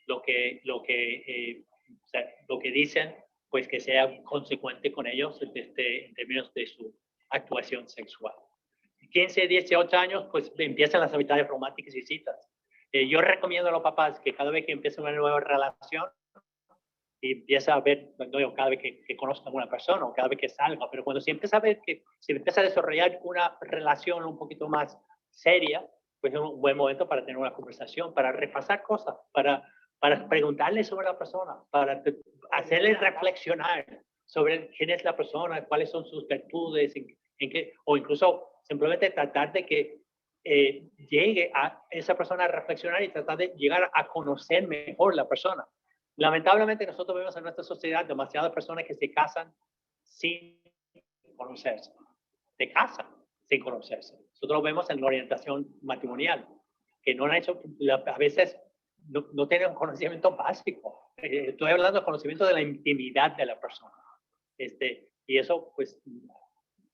lo que dicen, pues que sea consecuente con ellos en términos de su actuación sexual. 15, 18 años, pues empiezan las amistades románticas y citas. Yo recomiendo a los papás que cada vez que empiecen una nueva relación, y empieza a ver, no, cada vez que conozca a una persona o cada vez que salga, pero cuando se empieza a ver que se empieza a desarrollar una relación un poquito más seria, pues es un buen momento para tener una conversación, para repasar cosas, para preguntarle sobre la persona, para hacerle reflexionar sobre quién es la persona, cuáles son sus virtudes, en qué, o incluso simplemente tratar de que llegue a esa persona a reflexionar y tratar de llegar a conocer mejor la persona. Lamentablemente nosotros vemos en nuestra sociedad demasiadas personas que se casan sin conocerse, se casan sin conocerse. Nosotros lo vemos en la orientación matrimonial, que no han hecho, a veces no tienen un conocimiento básico. Estoy hablando de conocimiento de la intimidad de la persona. Y eso, pues,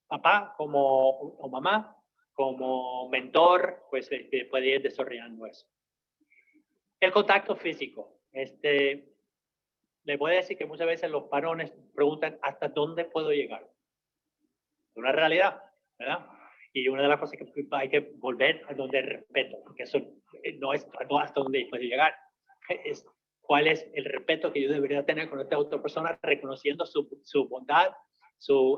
papá o mamá, como mentor, pues puede ir desarrollando eso. El contacto físico. Le voy a decir que muchas veces los varones preguntan ¿hasta dónde puedo llegar? Es una realidad, ¿verdad? Y una de las cosas que hay que volver a donde el respeto, porque eso no es hasta dónde puedo llegar, es cuál es el respeto que yo debería tener con esta otra persona, reconociendo su bondad, su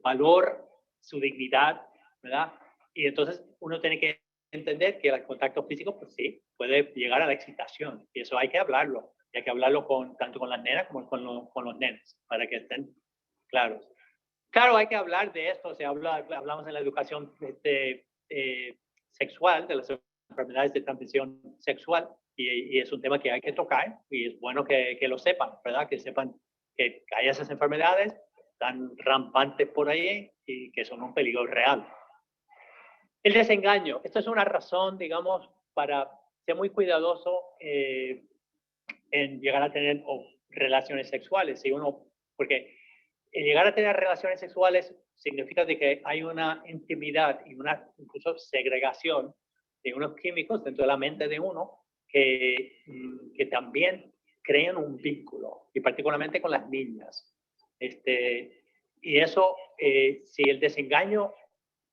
valor, su dignidad, ¿verdad? Y entonces uno tiene que entender que el contacto físico, pues sí, puede llegar a la excitación, y eso hay que hablarlo. Y hay que hablarlo tanto con las nenas como con los nenes, para que estén claros. Claro, hay que hablar de esto, hablamos en la educación sexual, de las enfermedades de transmisión sexual, y es un tema que hay que tocar, y es bueno que lo sepan, ¿verdad? Que sepan que hay esas enfermedades tan rampantes por ahí y que son un peligro real. El desengaño, esto es una razón, digamos, para ser muy cuidadoso en llegar a tener relaciones sexuales. Porque llegar a tener relaciones sexuales significa de que hay una intimidad y una incluso segregación de unos químicos dentro de la mente de uno que también crean un vínculo, y particularmente con las niñas. Y eso, si el desengaño,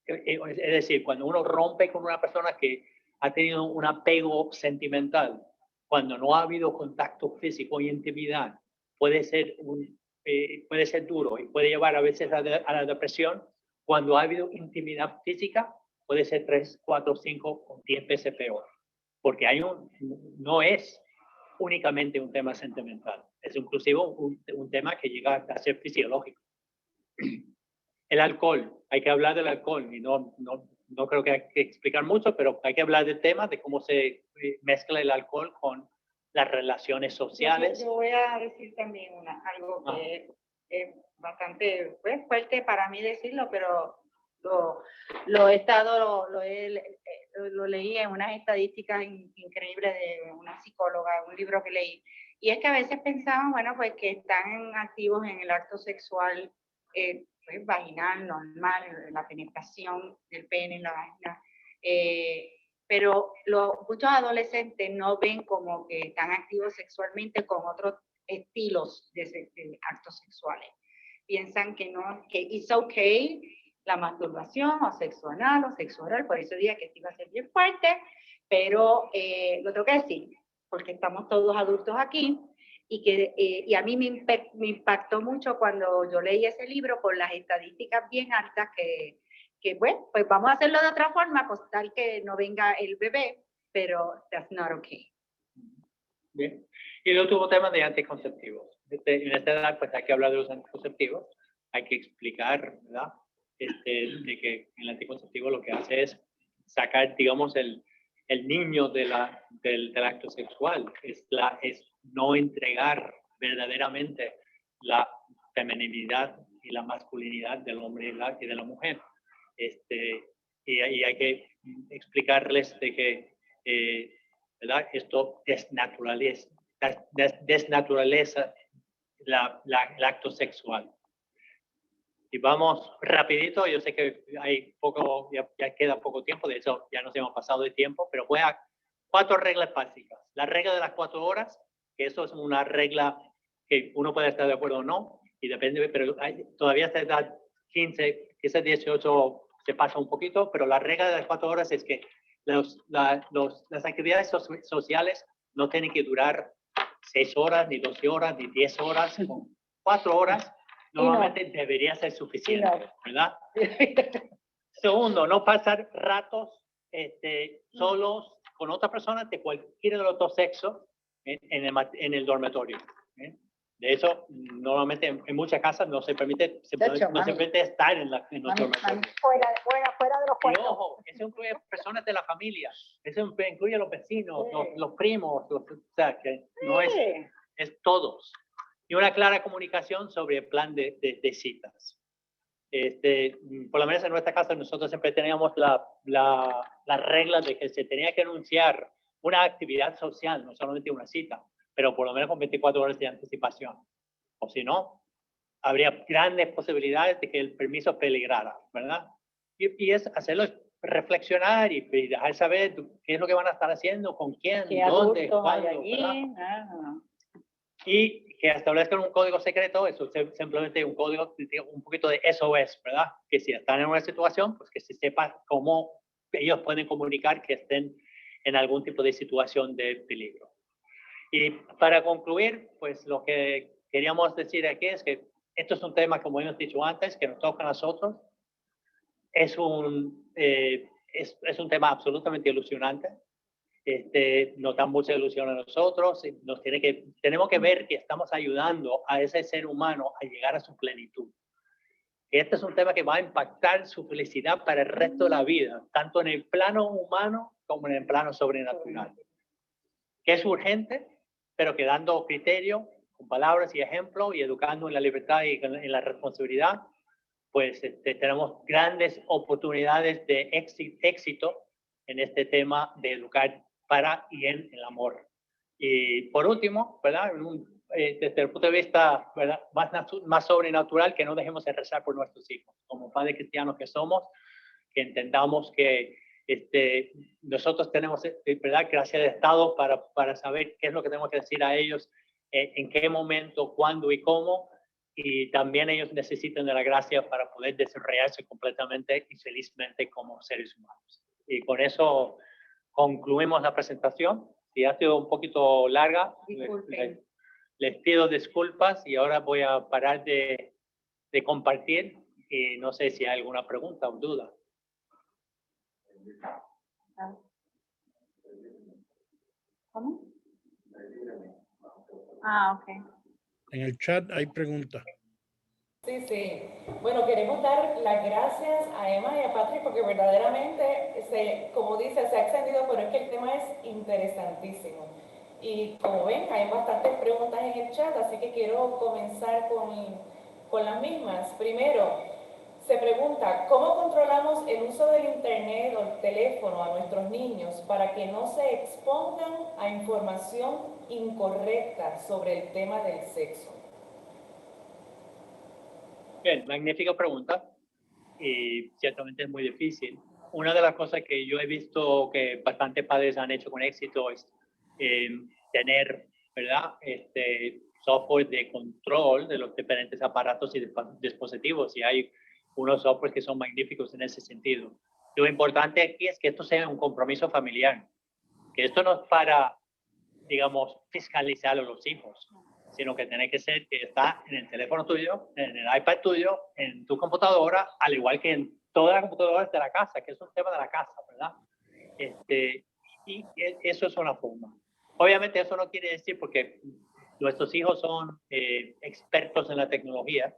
es decir, cuando uno rompe con una persona que ha tenido un apego sentimental, cuando no ha habido contacto físico y intimidad, puede ser duro y puede llevar a veces a la depresión. Cuando ha habido intimidad física, puede ser 3, 4, 5 o 10 veces peor, porque no es únicamente un tema sentimental, es inclusive un tema que llega a ser fisiológico. El alcohol, hay que hablar del alcohol, y no creo que hay que explicar mucho, pero hay que hablar del tema de cómo se mezcla el alcohol con las relaciones sociales. Yo voy a decir también algo que es bastante fuerte para mí decirlo, pero lo leí en unas estadísticas increíbles de una psicóloga, un libro que leí, y es que a veces pensamos, bueno, pues que están activos en el acto sexual pues, vaginal, normal, la penetración del pene en la vagina, pero muchos adolescentes no ven como que están activos sexualmente con otros estilos de actos sexuales. Piensan que no, que it's okay la masturbación o sexo anal o sexo oral, por eso dije que esto iba a ser bien fuerte, pero lo tengo que decir, porque estamos todos adultos aquí, y a mí me impactó mucho cuando yo leí ese libro por las estadísticas bien altas que bueno, pues vamos a hacerlo de otra forma, pues tal que no venga el bebé, pero that's not okay. Bien. Y el último tema de anticonceptivos. En esta edad, pues hay que hablar de los anticonceptivos. Hay que explicar, ¿verdad? De que el anticonceptivo lo que hace es sacar, digamos, el niño del acto sexual. Es no entregar verdaderamente la feminidad y la masculinidad del hombre y de la mujer. Y hay que explicarles de que, ¿verdad? Esto desnaturaleza el acto sexual. Y vamos rapidito, yo sé que hay poco, ya queda poco tiempo, de hecho ya nos hemos pasado de tiempo, pero voy a 4 reglas básicas. La regla de las 4 horas, que eso es una regla que uno puede estar de acuerdo o no, y depende, pero todavía hasta edad 15, quizás 18 se pasa un poquito, pero la regla de las 4 horas es que las actividades sociales no tienen que durar 6 horas, ni 12 horas, ni 10 horas, 4 horas normalmente debería ser suficiente, ¿verdad? Segundo, no pasar ratos solos con otra persona de cualquiera de los dos sexos en el dormitorio. De hecho, normalmente en muchas casas no se permite, no se permite estar en los dormitorios. Fuera de los Y cuartos. ojo, eso incluye personas de la familia, eso incluye a los vecinos, los primos, o sea, que no es todos. Y una clara comunicación sobre el plan de citas. Por lo menos en nuestra casa nosotros siempre teníamos la regla de que se tenía que anunciar una actividad social, no solamente una cita, pero por lo menos con 24 horas de anticipación. O si no, habría grandes posibilidades de que el permiso peligrara, ¿verdad? Y es hacerlos reflexionar y dejar saber qué es lo que van a estar haciendo, con quién, dónde, cuándo, ¿verdad? Y que establezcan un código secreto, eso es simplemente un código, un poquito de SOS, ¿verdad? Que si están en una situación, pues que se sepa cómo ellos pueden comunicar que estén en algún tipo de situación de peligro. Y para concluir, pues lo que queríamos decir aquí es que esto es un tema, como hemos dicho antes, que nos toca a nosotros. Es un tema absolutamente ilusionante. Nos da mucha ilusión a nosotros. Tenemos que ver que estamos ayudando a ese ser humano a llegar a su plenitud. Este es un tema que va a impactar su felicidad para el resto de la vida, tanto en el plano humano como en el plano sobrenatural. Que es urgente, pero que dando criterio, con palabras y ejemplos, y educando en la libertad y en la responsabilidad, pues tenemos grandes oportunidades de éxito en este tema de educar para y en el amor. Y por último, ¿verdad? Desde el punto de vista, ¿verdad? Más sobrenatural, que no dejemos de rezar por nuestros hijos. Como padres cristianos que somos, que entendamos que nosotros tenemos, ¿verdad?, gracia de Estado para saber qué es lo que tenemos que decir a ellos, en qué momento, cuándo y cómo. Y también ellos necesitan de la gracia para poder desarrollarse completamente y felizmente como seres humanos. Y con eso concluimos la presentación. Si ha sido un poquito larga, les pido disculpas y ahora voy a parar de compartir y no sé si hay alguna pregunta o duda. ¿Cómo? Ok. En el chat hay preguntas. Sí. Bueno, queremos dar las gracias a Emma y a Patrick porque verdaderamente, como dice, se ha extendido, pero es que el tema es interesantísimo. Y como ven, hay bastantes preguntas en el chat, así que quiero comenzar con las mismas. Primero, se pregunta, ¿cómo controlamos el uso del internet o el teléfono a nuestros niños para que no se expongan a información incorrecta sobre el tema del sexo? Bien, magnífica pregunta y ciertamente es muy difícil. Una de las cosas que yo he visto que bastantes padres han hecho con éxito es tener, ¿verdad?, software de control de los diferentes aparatos y dispositivos, y hay unos softwares que son magníficos en ese sentido. Lo importante aquí es que esto sea un compromiso familiar, que esto no es para, digamos, fiscalizar a los hijos, sino que tiene que ser que está en el teléfono tuyo, en el iPad tuyo, en tu computadora, al igual que en todas las computadoras de la casa, que es un tema de la casa, ¿verdad? Y eso es una forma. Obviamente eso no quiere decir porque nuestros hijos son expertos en la tecnología,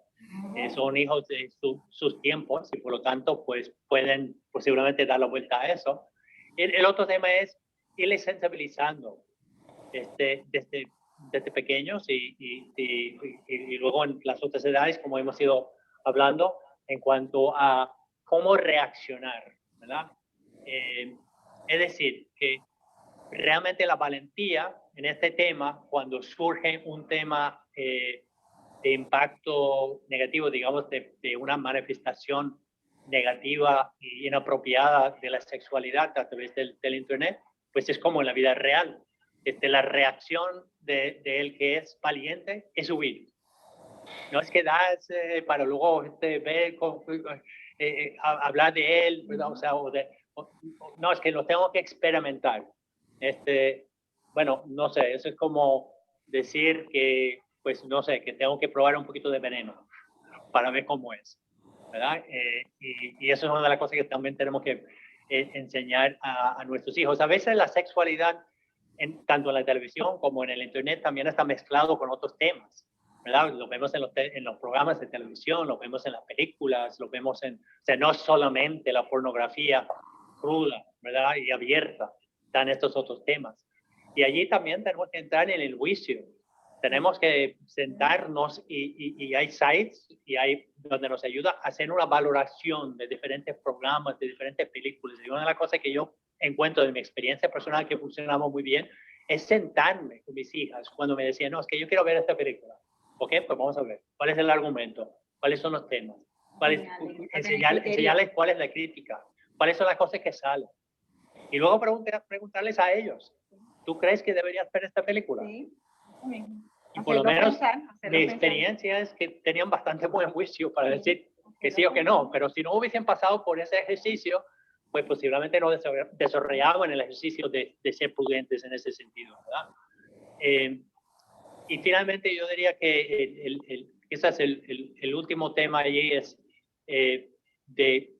son hijos de sus tiempos y por lo tanto pues pueden posiblemente dar la vuelta a eso. El otro tema es irles sensibilizando desde pequeños y luego en las otras edades, como hemos ido hablando, en cuanto a cómo reaccionar, ¿verdad? Es decir, que realmente la valentía en este tema, cuando surge un tema de impacto negativo, digamos, de una manifestación negativa e inapropiada de la sexualidad a través del Internet, pues es como en la vida real. La reacción de él que es valiente es huir. No es quedarse para luego ver, hablar de él, ¿verdad? O sea, no, es que lo tengo que experimentar. Bueno, no sé, eso es como decir que, pues no sé, que tengo que probar un poquito de veneno para ver cómo es, ¿verdad? Y eso es una de las cosas que también tenemos que enseñar a nuestros hijos. A veces la sexualidad, tanto en la televisión como en el Internet, también está mezclado con otros temas, ¿verdad? Lo vemos en los programas de televisión, lo vemos en las películas, lo vemos o sea, no solamente la pornografía cruda, ¿verdad? Y abierta, están estos otros temas. Y allí también tenemos que entrar en el juicio. Tenemos que sentarnos y hay sites y hay donde nos ayuda a hacer una valoración de diferentes programas, de diferentes películas. Y una de las cosas que yo encuentro de mi experiencia personal que funcionamos muy bien es sentarme con mis hijas cuando me decían, no, es que yo quiero ver esta película. Ok, pues vamos a ver. ¿Cuál es el argumento? ¿Cuáles son los temas? Enseñarles cuál es la crítica. ¿Cuáles son las cosas que salen? Y luego preguntarles a ellos, ¿tú crees que deberías ver esta película? Sí. Y por lo menos mi experiencia es que tenían bastante buen juicio para decir que sí o que no, pero si no hubiesen pasado por ese ejercicio, pues posiblemente no desarrollaban el ejercicio de ser prudentes en ese sentido, ¿verdad? Y finalmente yo diría que quizás el último tema allí es de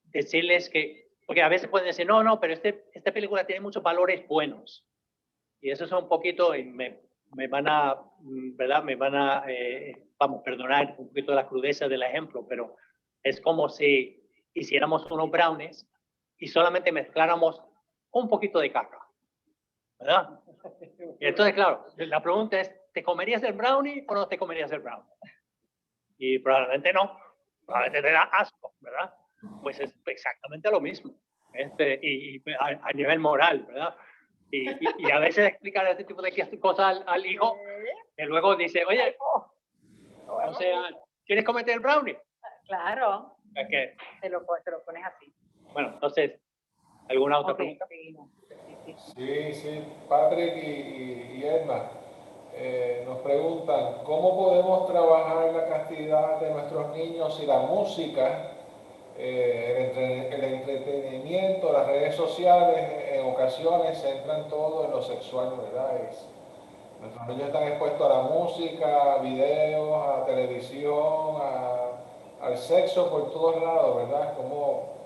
decirles que, porque a veces pueden decir, no, pero esta película tiene muchos valores buenos. Y eso es un poquito, y me van a, ¿verdad? Vamos, perdonar un poquito la crudeza del ejemplo, pero es como si hiciéramos unos brownies y solamente mezcláramos un poquito de caca, ¿verdad? Y entonces, claro, la pregunta es, ¿te comerías el brownie o no te comerías el brownie? Y probablemente no, probablemente te da asco, ¿verdad? Pues es exactamente lo mismo, y a nivel moral, ¿verdad? Y a veces explicar este tipo de cosas al hijo, que luego dice, oye, o sea, ¿quieres comerte el brownie? Claro, Okay. te lo pones así. Bueno, entonces, ¿alguna otra pregunta? Sí, Patrick y Edna nos preguntan, ¿cómo podemos trabajar la castidad de nuestros niños y la música, el entretenimiento, las redes sociales, en ocasiones centran todo en lo sexual, ¿verdad? Nuestros niños están expuestos a la música, a videos, a televisión, al sexo por todos lados, ¿verdad? Como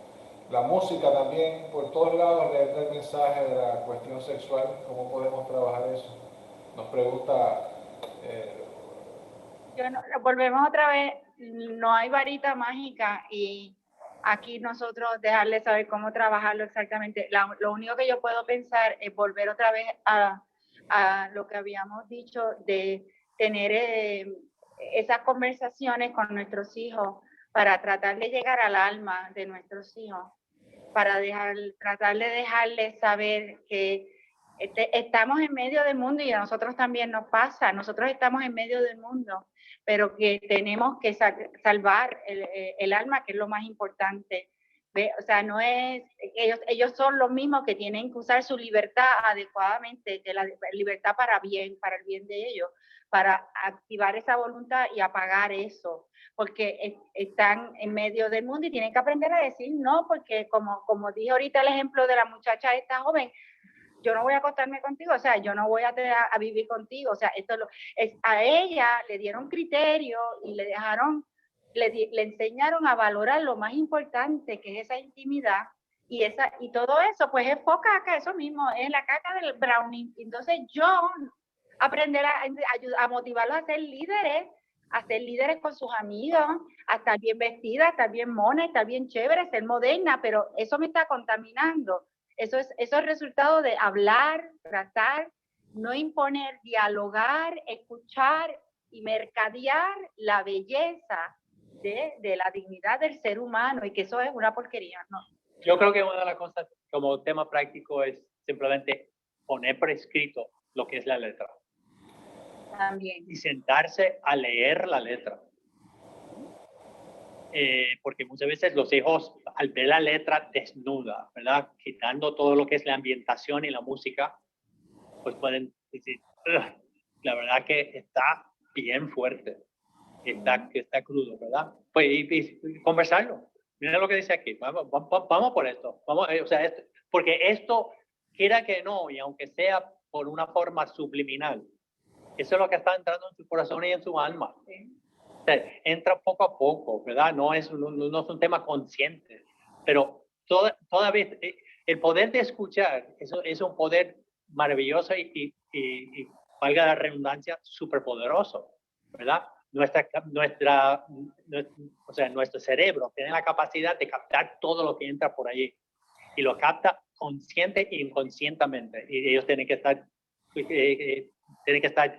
la música también, por todos lados le entra el mensaje de la cuestión sexual. ¿Cómo podemos trabajar eso? Nos pregunta. Volvemos otra vez, no hay varita mágica y aquí nosotros dejarles saber cómo trabajarlo exactamente. Lo único que yo puedo pensar es volver otra vez a lo que habíamos dicho de tener esas conversaciones con nuestros hijos para tratar de llegar al alma de nuestros hijos, para tratar de dejarles saber que estamos en medio del mundo y a nosotros también nos pasa, nosotros estamos en medio del mundo, pero que tenemos que salvar el alma, que es lo más importante. O sea, no es, ellos son los mismos que tienen que usar su libertad adecuadamente, que la libertad para el bien de ellos, para activar esa voluntad y apagar eso, porque están en medio del mundo y tienen que aprender a decir no, porque como dije ahorita el ejemplo de la muchacha esta joven, yo no voy a acostarme contigo, o sea, yo no voy a vivir contigo, o sea, a ella le dieron criterio y le dejaron, le enseñaron a valorar lo más importante, que es esa intimidad, Y todo eso, pues es caca, eso mismo, es la caca del brownie. Entonces yo aprender a motivarlos a ser líderes con sus amigos, a estar bien vestida, a estar bien mona, a estar bien chévere, ser moderna, pero eso me está contaminando. Eso es resultado de hablar, tratar, no imponer, dialogar, escuchar y mercadear la belleza de la dignidad del ser humano, y que eso es una porquería, ¿no? Yo creo que una de las cosas como tema práctico es simplemente poner por escrito lo que es la letra. También. Y sentarse a leer la letra. Porque muchas veces los hijos, al ver la letra desnuda, ¿verdad? Quitando todo lo que es la ambientación y la música, pues pueden decir, la verdad que está bien fuerte, está crudo, ¿verdad? Pues y conversarlo. Mira lo que dice aquí, vamos por esto. O sea, porque esto, quiera que no, y aunque sea por una forma subliminal, eso es lo que está entrando en su corazón y en su alma. Sí. O sea, entra poco a poco, ¿verdad? No es un tema consciente, pero todavía el poder de escuchar es un poder maravilloso y valga la redundancia, súper poderoso, ¿verdad? O sea, nuestro cerebro tiene la capacidad de captar todo lo que entra por allí y lo capta consciente e inconscientemente, y ellos tienen que estar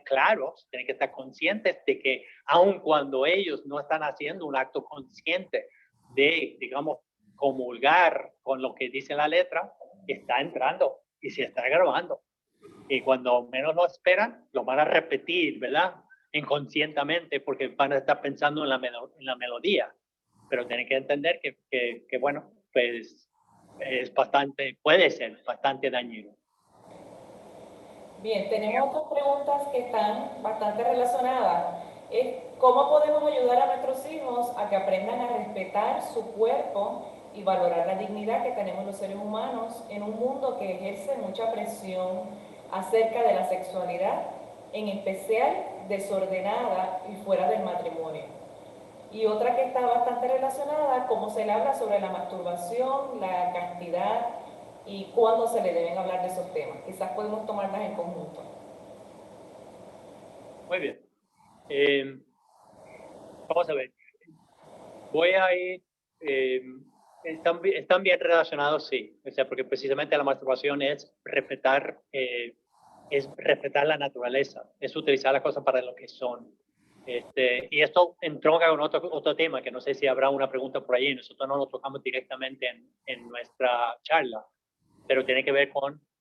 claros, tienen que estar conscientes de que aun cuando ellos no están haciendo un acto consciente de, digamos, comulgar con lo que dice la letra, está entrando y se está grabando. Y cuando menos lo esperan, lo van a repetir, ¿verdad? Inconscientemente, porque van a estar pensando en la melodía. Pero tienen que entender que bueno, pues puede ser bastante dañino. Bien, tenemos otras preguntas que están bastante relacionadas. ¿Cómo podemos ayudar a nuestros hijos a que aprendan a respetar su cuerpo y valorar la dignidad que tenemos los seres humanos en un mundo que ejerce mucha presión acerca de la sexualidad, en especial desordenada y fuera del matrimonio? Y otra que está bastante relacionada, cómo se le habla sobre la masturbación, la castidad y cuándo se le deben hablar de esos temas. Quizás podemos tomarlas en conjunto. Muy bien. Vamos a ver. Voy a ir. Están bien relacionados, sí. O sea, porque precisamente la masturbación es respetar la naturaleza, es utilizar las cosas para lo que son. Y esto entronca con otro tema, que no sé si habrá una pregunta por ahí. Nosotros no lo tocamos directamente en nuestra charla, pero tiene que ver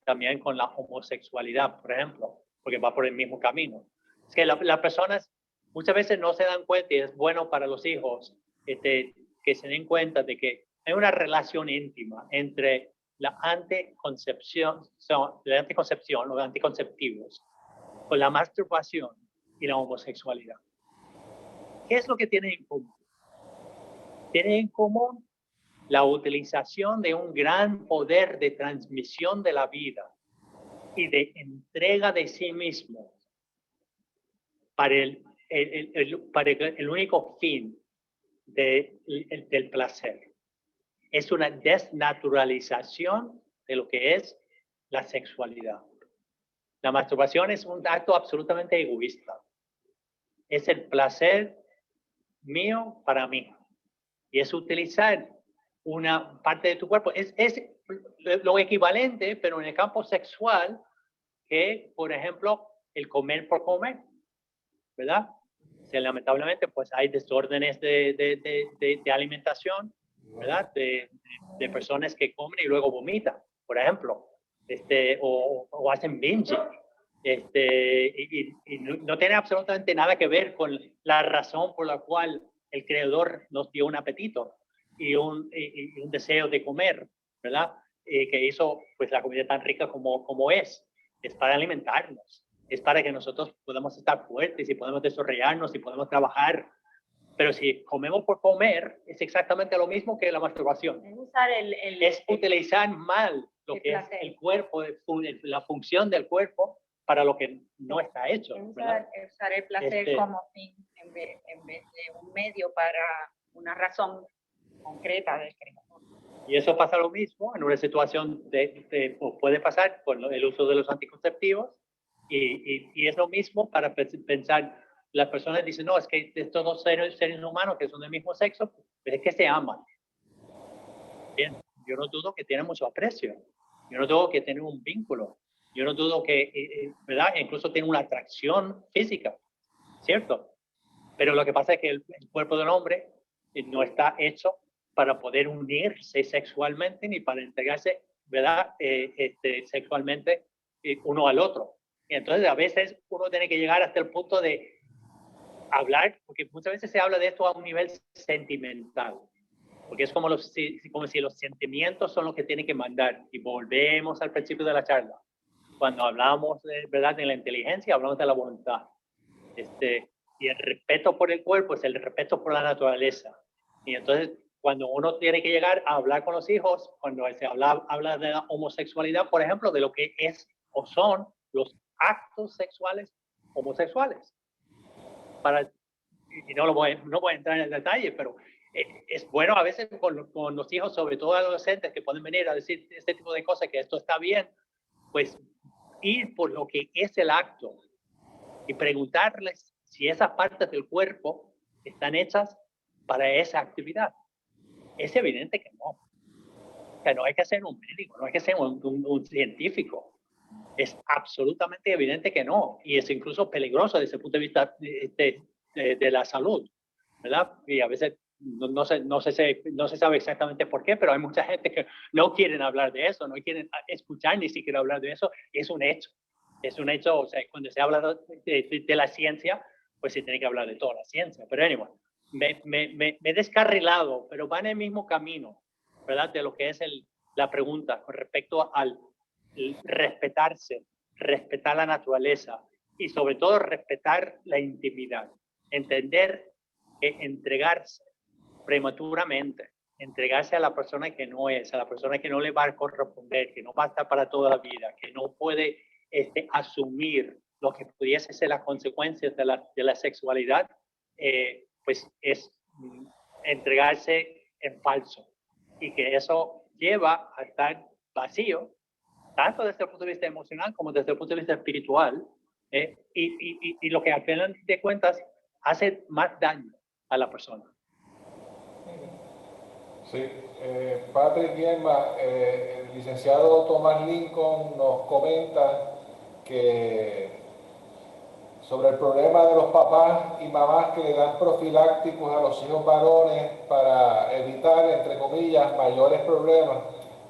también con la homosexualidad, por ejemplo, porque va por el mismo camino. Es que las personas muchas veces no se dan cuenta, y es bueno para los hijos que se den cuenta de que hay una relación íntima entre la anticoncepción, los anticonceptivos, con la masturbación y la homosexualidad. ¿Qué es lo que tienen en común? Tienen en común la utilización de un gran poder de transmisión de la vida y de entrega de sí mismo para el único fin del placer. Es una desnaturalización de lo que es la sexualidad. La masturbación es un acto absolutamente egoísta. Es el placer mío para mí. Y es utilizar una parte de tu cuerpo. Es lo equivalente, pero en el campo sexual, que, por ejemplo, el comer por comer, ¿verdad? O sea, lamentablemente, pues hay desórdenes de alimentación, ¿verdad? De personas que comen y luego vomitan, por ejemplo, o hacen binge. Y no tiene absolutamente nada que ver con la razón por la cual el Creador nos dio un apetito y un deseo de comer, ¿verdad? Que hizo pues la comida tan rica como es para alimentarnos, es para que nosotros podamos estar fuertes y podamos desarrollarnos y podamos trabajar. Pero si comemos por comer, es exactamente lo mismo que la masturbación. Es usar es utilizar mal lo que es el cuerpo, la función del cuerpo para lo que no está hecho. Usar el placer como fin en vez de un medio para una razón concreta del creador. Y eso pasa lo mismo en una situación o puede pasar con el uso de los anticonceptivos. Y es lo mismo para pensar, las personas dicen, no, es que estos dos seres humanos que son del mismo sexo, pues es que se aman. Bien, yo no dudo que tienen mucho aprecio. Yo no dudo que tienen un vínculo. Yo no dudo que, ¿verdad? Incluso tienen una atracción física, ¿cierto? Pero lo que pasa es que el cuerpo del hombre no está hecho para poder unirse sexualmente ni para entregarse, ¿verdad? Sexualmente uno al otro. Y entonces a veces uno tiene que llegar hasta el punto de hablar, porque muchas veces se habla de esto a un nivel sentimental, porque es como si los sentimientos son los que tienen que mandar. Y volvemos al principio de la charla. Cuando hablamos de, ¿verdad?, de la inteligencia, hablamos de la voluntad. Y el respeto por el cuerpo es el respeto por la naturaleza. Y entonces, cuando uno tiene que llegar a hablar con los hijos, cuando se habla de la homosexualidad, por ejemplo, de lo que es o son los actos sexuales homosexuales. Y no voy a entrar en el detalle, pero es bueno a veces con los hijos, sobre todo adolescentes, que pueden venir a decir este tipo de cosas, que esto está bien, pues ir por lo que es el acto y preguntarles si esas partes del cuerpo están hechas para esa actividad. Es evidente que no. O sea, no hay que ser un médico, no hay que ser un científico. Es absolutamente evidente que no. Y es incluso peligroso desde el punto de vista de la salud, ¿verdad? Y a veces no se sabe exactamente por qué, pero hay mucha gente que no quieren hablar de eso, no quieren escuchar ni siquiera hablar de eso. Es un hecho. Es un hecho, o sea, cuando se habla de la ciencia, pues se tiene que hablar de toda la ciencia. Pero anyway, me he descarrilado, pero va en el mismo camino, ¿verdad? De lo que es la pregunta con respecto al respetarse, respetar la naturaleza y sobre todo respetar la intimidad. Entender que entregarse prematuramente, entregarse a la persona que no es, a la persona que no le va a corresponder, que no va a estar para toda la vida, que no puede asumir lo que pudiese ser las consecuencias de la sexualidad, pues es entregarse en falso. Y que eso lleva a estar vacío, tanto desde el punto de vista emocional como desde el punto de vista espiritual, y lo que al final de cuentas hace más daño a la persona. Sí, Patrick Guillermo, el licenciado Tomás Lincoln nos comenta que sobre el problema de los papás y mamás que le dan profilácticos a los hijos varones para evitar, entre comillas, mayores problemas.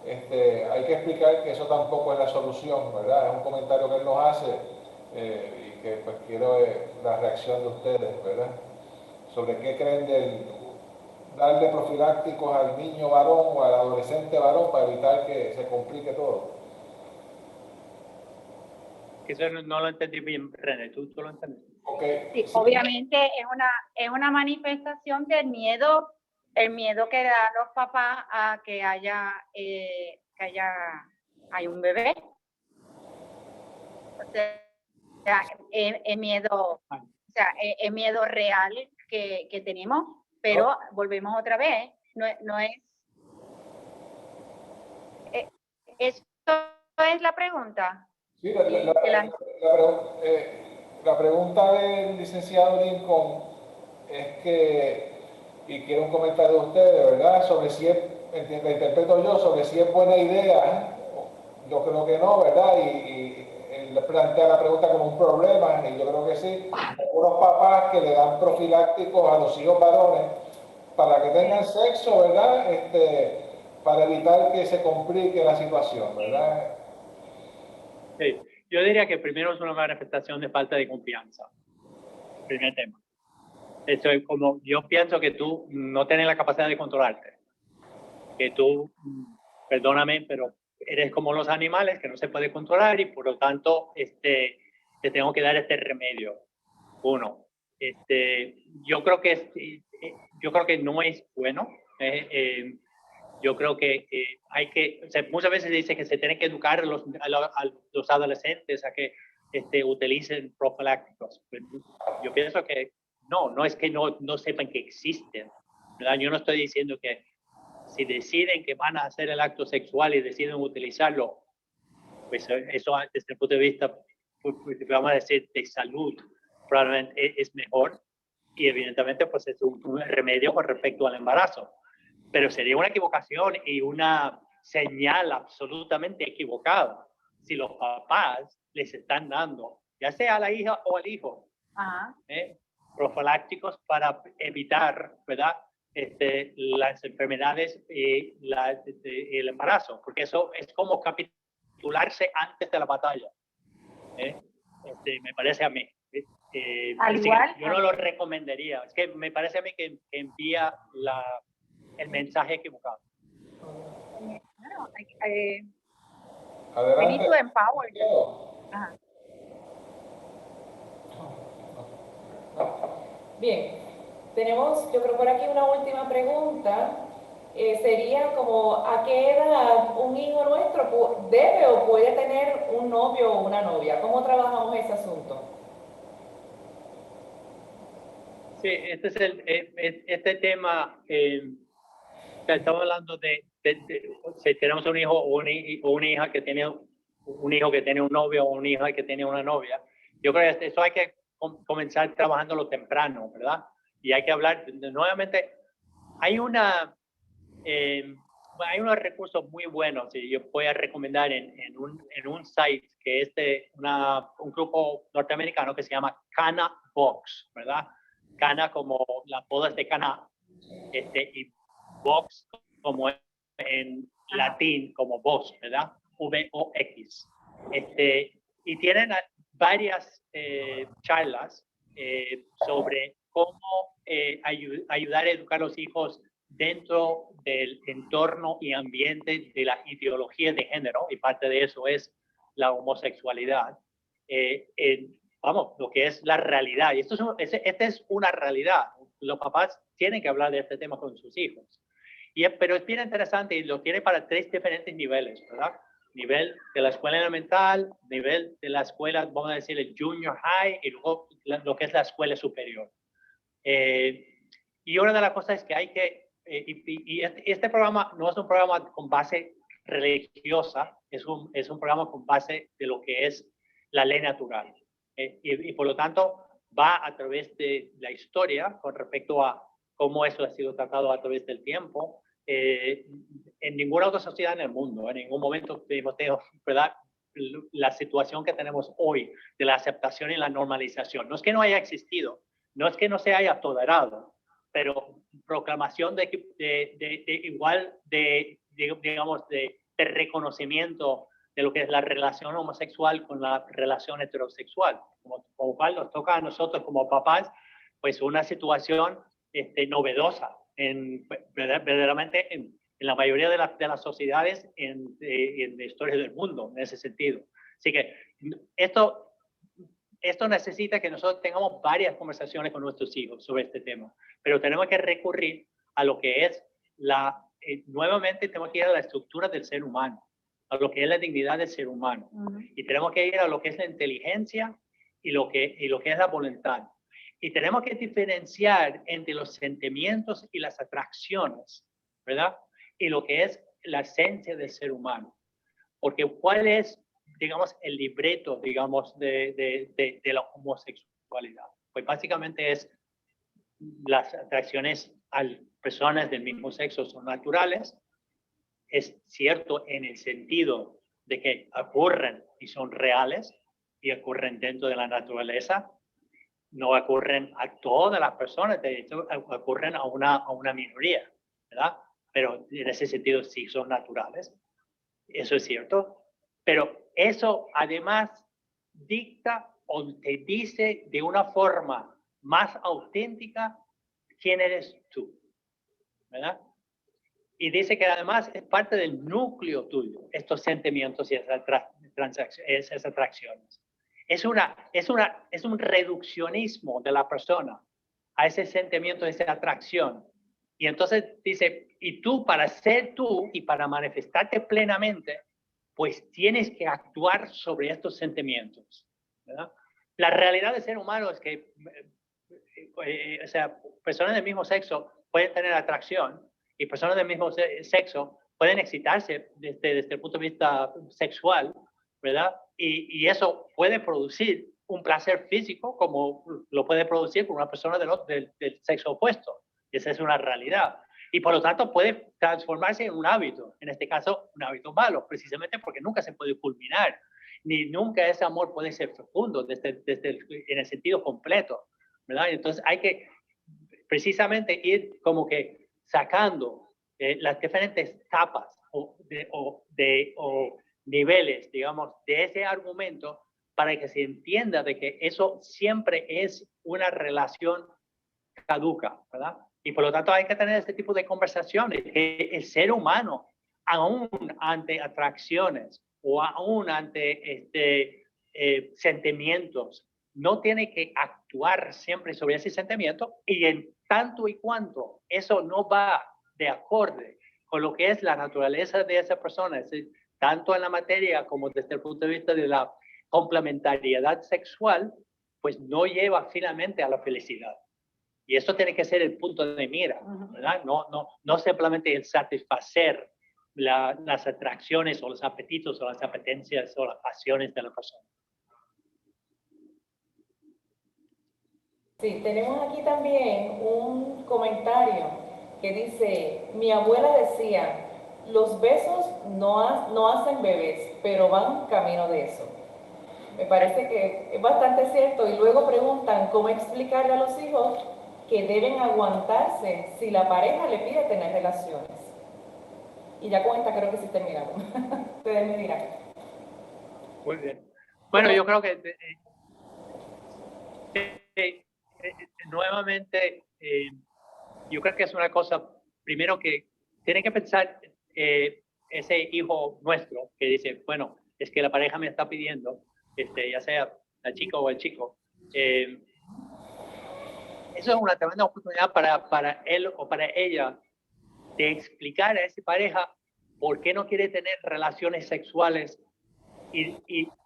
Hay que explicar que eso tampoco es la solución, ¿verdad? Es un comentario que él nos hace y que pues quiero la reacción de ustedes, ¿verdad? Sobre qué creen del darle profilácticos al niño varón o al adolescente varón para evitar que se complique todo. Eso no lo entendí bien, René, ¿tú lo entendiste? Okay. Sí, obviamente es una manifestación del miedo, el miedo que dan los papás a que haya hay un bebé. O sea, es miedo, o sea, es miedo real que tenemos, pero volvemos otra vez, no es esto es la pregunta. Sí, la pregunta del licenciado Lincoln es que, y quiero un comentario de ustedes, ¿verdad? Sobre si es, la interpreto yo, sobre si es buena idea. Yo creo que no, ¿verdad? Y él plantea la pregunta como un problema, y yo creo que sí. Algunos papás que le dan profilácticos a los hijos varones para que tengan sexo, ¿verdad? Para evitar que se complique la situación, ¿verdad? Sí, yo diría que primero es una manifestación de falta de confianza. Primer tema. Eso es como, yo pienso que tú no tienes la capacidad de controlarte. Que tú, perdóname, pero eres como los animales que no se puede controlar y por lo tanto te tengo que dar este remedio. Uno, yo creo que no es bueno. Yo creo que hay que, o sea, muchas veces dice que se tiene que educar a los adolescentes a que utilicen profilácticos. Yo pienso que no es que no sepan que existen, ¿verdad? Yo no estoy diciendo que Si deciden que van a hacer el acto sexual y deciden utilizarlo, pues eso desde el punto de vista, vamos a decir, de salud, probablemente es mejor y evidentemente pues es un remedio con respecto al embarazo. Pero sería una equivocación y una señal absolutamente equivocada si los papás les están dando, ya sea a la hija o al hijo, profilácticos para evitar, ¿verdad? Las enfermedades y el embarazo, porque eso es como capitularse antes de la batalla. Me parece a mí. Al igual, yo no lo recomendaría. Es que me parece a mí que envía el mensaje equivocado. Bueno, Adelante. we need to empower. Ajá. Bien, tenemos, yo creo por aquí una última pregunta. Sería como, ¿a qué edad un hijo nuestro debe o puede tener un novio o una novia? ¿Cómo trabajamos ese asunto? Sí, este tema, estamos hablando de si tenemos un hijo o una hija que tiene un hijo que tiene un novio o una hija que tiene una novia. Yo creo que eso hay que comenzar trabajándolo temprano, ¿verdad? Y hay que hablar, nuevamente, hay unos recursos muy buenos y yo voy a recomendar en un site que es de un grupo norteamericano que se llama Cana Box, ¿verdad? Cana como las bodas de Caná, y Vox como en latín, como voz, ¿verdad? V-O-X. Y tienen varias charlas sobre cómo ayudar a educar a los hijos dentro del entorno y ambiente de la ideología de género, y parte de eso es la homosexualidad. Vamos, lo que es la realidad. Y esta es una realidad. Los papás tienen que hablar de este tema con sus hijos. Pero es bien interesante y lo tiene para 3 diferentes niveles, ¿verdad? Nivel de la escuela elemental, nivel de la escuela, vamos a decir, el junior high, y luego lo que es la escuela superior. Y una de las cosas es que hay que, este programa no es un programa con base religiosa, es un programa con base de lo que es la ley natural. Y por lo tanto va a través de la historia con respecto a cómo eso ha sido tratado a través del tiempo. En ninguna otra sociedad en el mundo, en ningún momento hemos tenido, ¿verdad?, la situación que tenemos hoy de la aceptación y la normalización. No es que no haya existido, no es que no se haya tolerado, pero proclamación digamos, de reconocimiento de lo que es la relación homosexual con la relación heterosexual, como cual nos toca a nosotros como papás, pues una situación novedosa, verdaderamente en la mayoría de las sociedades en la historia del mundo, en ese sentido. Así que esto necesita que nosotros tengamos varias conversaciones con nuestros hijos sobre este tema, pero tenemos que recurrir a lo que es nuevamente tenemos que ir a la estructura del ser humano, a lo que es la dignidad del ser humano. Y tenemos que ir a lo que es la inteligencia y lo que es la voluntad. Y tenemos que diferenciar entre los sentimientos y las atracciones, ¿verdad? Y lo que es la esencia del ser humano. Porque ¿cuál es, digamos, el libreto, digamos, de la homosexualidad? Pues básicamente es las atracciones a personas del mismo sexo son naturales. Es cierto en el sentido de que ocurren y son reales y ocurren dentro de la naturaleza. No ocurren a todas las personas, de hecho ocurren a una minoría, ¿verdad? Pero en ese sentido sí son naturales. Eso es cierto. Pero eso además dicta o te dice de una forma más auténtica quién eres tú, ¿verdad? Y dice que además es parte del núcleo tuyo, estos sentimientos y esas atracciones. Es un reduccionismo de la persona a ese sentimiento, a esa atracción. Y entonces dice, y tú para ser tú y para manifestarte plenamente, pues tienes que actuar sobre estos sentimientos, ¿verdad? La realidad del ser humano es que, o sea, personas del mismo sexo pueden tener atracción y personas del mismo sexo pueden excitarse desde el punto de vista sexual, ¿verdad? Y eso puede producir un placer físico como lo puede producir con una persona del sexo opuesto. Esa es una realidad. Y por lo tanto puede transformarse en un hábito, en este caso un hábito malo, precisamente porque nunca se puede culminar, ni nunca ese amor puede ser fecundo en el sentido completo, ¿verdad? Entonces hay que precisamente ir como que sacando las diferentes capas o niveles, digamos, de ese argumento para que se entienda de que eso siempre es una relación caduca, ¿verdad? Y por lo tanto hay que tener este tipo de conversaciones. Que el ser humano, aún ante atracciones o aún ante sentimientos, no tiene que actuar siempre sobre ese sentimiento, y en tanto y cuanto eso no va de acorde con lo que es la naturaleza de esa persona, es decir, tanto en la materia como desde el punto de vista de la complementariedad sexual, pues no lleva finalmente a la felicidad. Y esto tiene que ser el punto de mira, ¿verdad? No simplemente el satisfacer las atracciones o los apetitos o las apetencias o las pasiones de la persona. Sí, tenemos aquí también un comentario que dice, mi abuela decía, los besos no hacen bebés, pero van camino de eso. Me parece que es bastante cierto. Y luego preguntan cómo explicarle a los hijos que deben aguantarse si la pareja le pide tener relaciones. Y ya con esta creo que sí terminaron. Ustedes me dirán. Muy bien. Bueno, yo creo que nuevamente, yo creo que es una cosa, primero que tiene que pensar ese hijo nuestro que dice, bueno, es que la pareja me está pidiendo, ya sea la chica o el chico. Eso es una tremenda oportunidad para él o para ella de explicar a esa pareja por qué no quiere tener relaciones sexuales y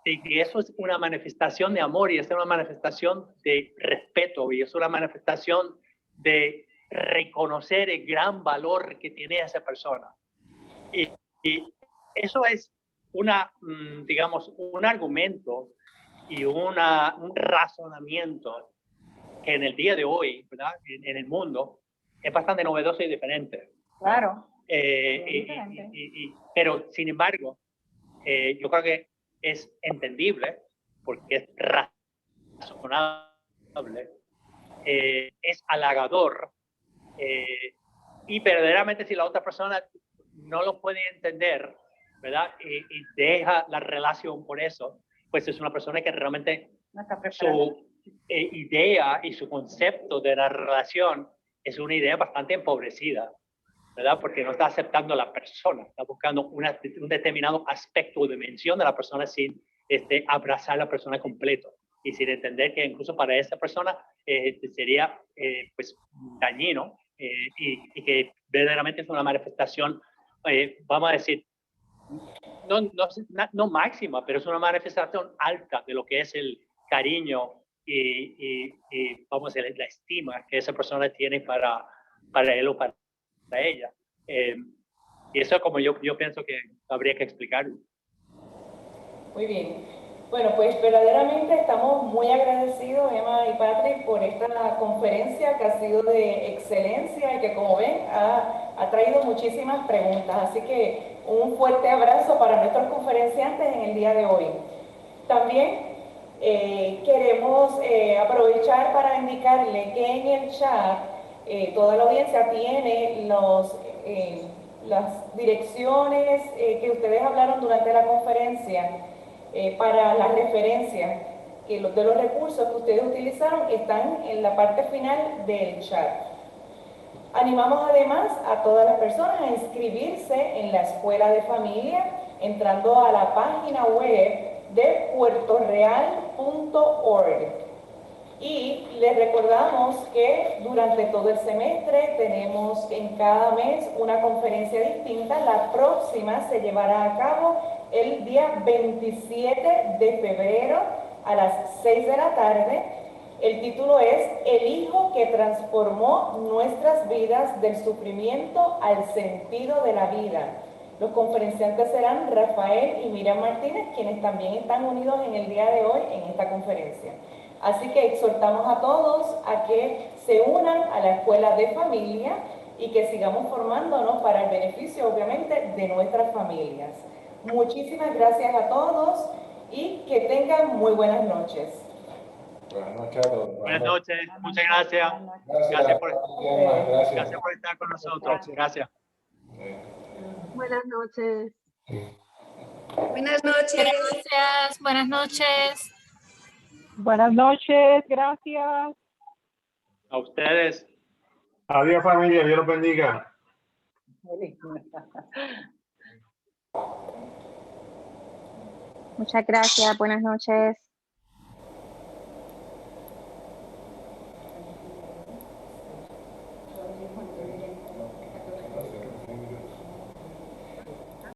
de que eso es una manifestación de amor y es una manifestación de respeto y es una manifestación de reconocer el gran valor que tiene esa persona. Y eso es digamos, un argumento y un razonamiento que en el día de hoy, ¿verdad? En el mundo, es bastante novedoso y diferente. Claro. Pero, sin embargo, yo creo que es entendible, porque es razonable, es halagador, y verdaderamente si la otra persona no lo puede entender, ¿verdad? Y deja la relación por eso, pues es una persona que realmente no está preparada. Su idea y su concepto de la relación es una idea bastante empobrecida, ¿verdad? Porque no está aceptando a la persona, está buscando un determinado aspecto o dimensión de la persona sin abrazar a la persona completo y sin entender que incluso para esa persona sería pues dañino y que verdaderamente es una manifestación, vamos a decir, no máxima, pero es una manifestación alta de lo que es el cariño y vamos a decir, la estima que esa persona tiene para él o para ella. Y eso como yo pienso que habría que explicarlo. Muy bien. Bueno, pues verdaderamente estamos muy agradecidos, Emma y Patrick, por esta conferencia que ha sido de excelencia y que, como ven, ha traído muchísimas preguntas. Así que un fuerte abrazo para nuestros conferenciantes en el día de hoy. También queremos aprovechar para indicarle que en el chat toda la audiencia tiene las direcciones que ustedes hablaron durante la conferencia para las referencias, que de los recursos que ustedes utilizaron están en la parte final del chat. Animamos además a todas las personas a inscribirse en la Escuela de Familia entrando a la página web de puertoreal.org. Y les recordamos que durante todo el semestre tenemos en cada mes una conferencia distinta. La próxima se llevará a cabo el día 27 de febrero a las 6 de la tarde El título es El Hijo que transformó nuestras vidas del sufrimiento al sentido de la vida. Los conferenciantes serán Rafael y Miriam Martínez, quienes también están unidos en el día de hoy en esta conferencia. Así que exhortamos a todos a que se unan a la escuela de familia y que sigamos formándonos para el beneficio, obviamente, de nuestras familias. Muchísimas gracias a todos y que tengan muy buenas noches. Buenas noches a todos. Buenas noches, muchas gracias. Gracias por estar con nosotros. Gracias. Buenas noches. Buenas noches. Gracias, buenas noches. Buenas noches, gracias. A ustedes. Adiós familia, Dios los bendiga. Muchas gracias, buenas noches.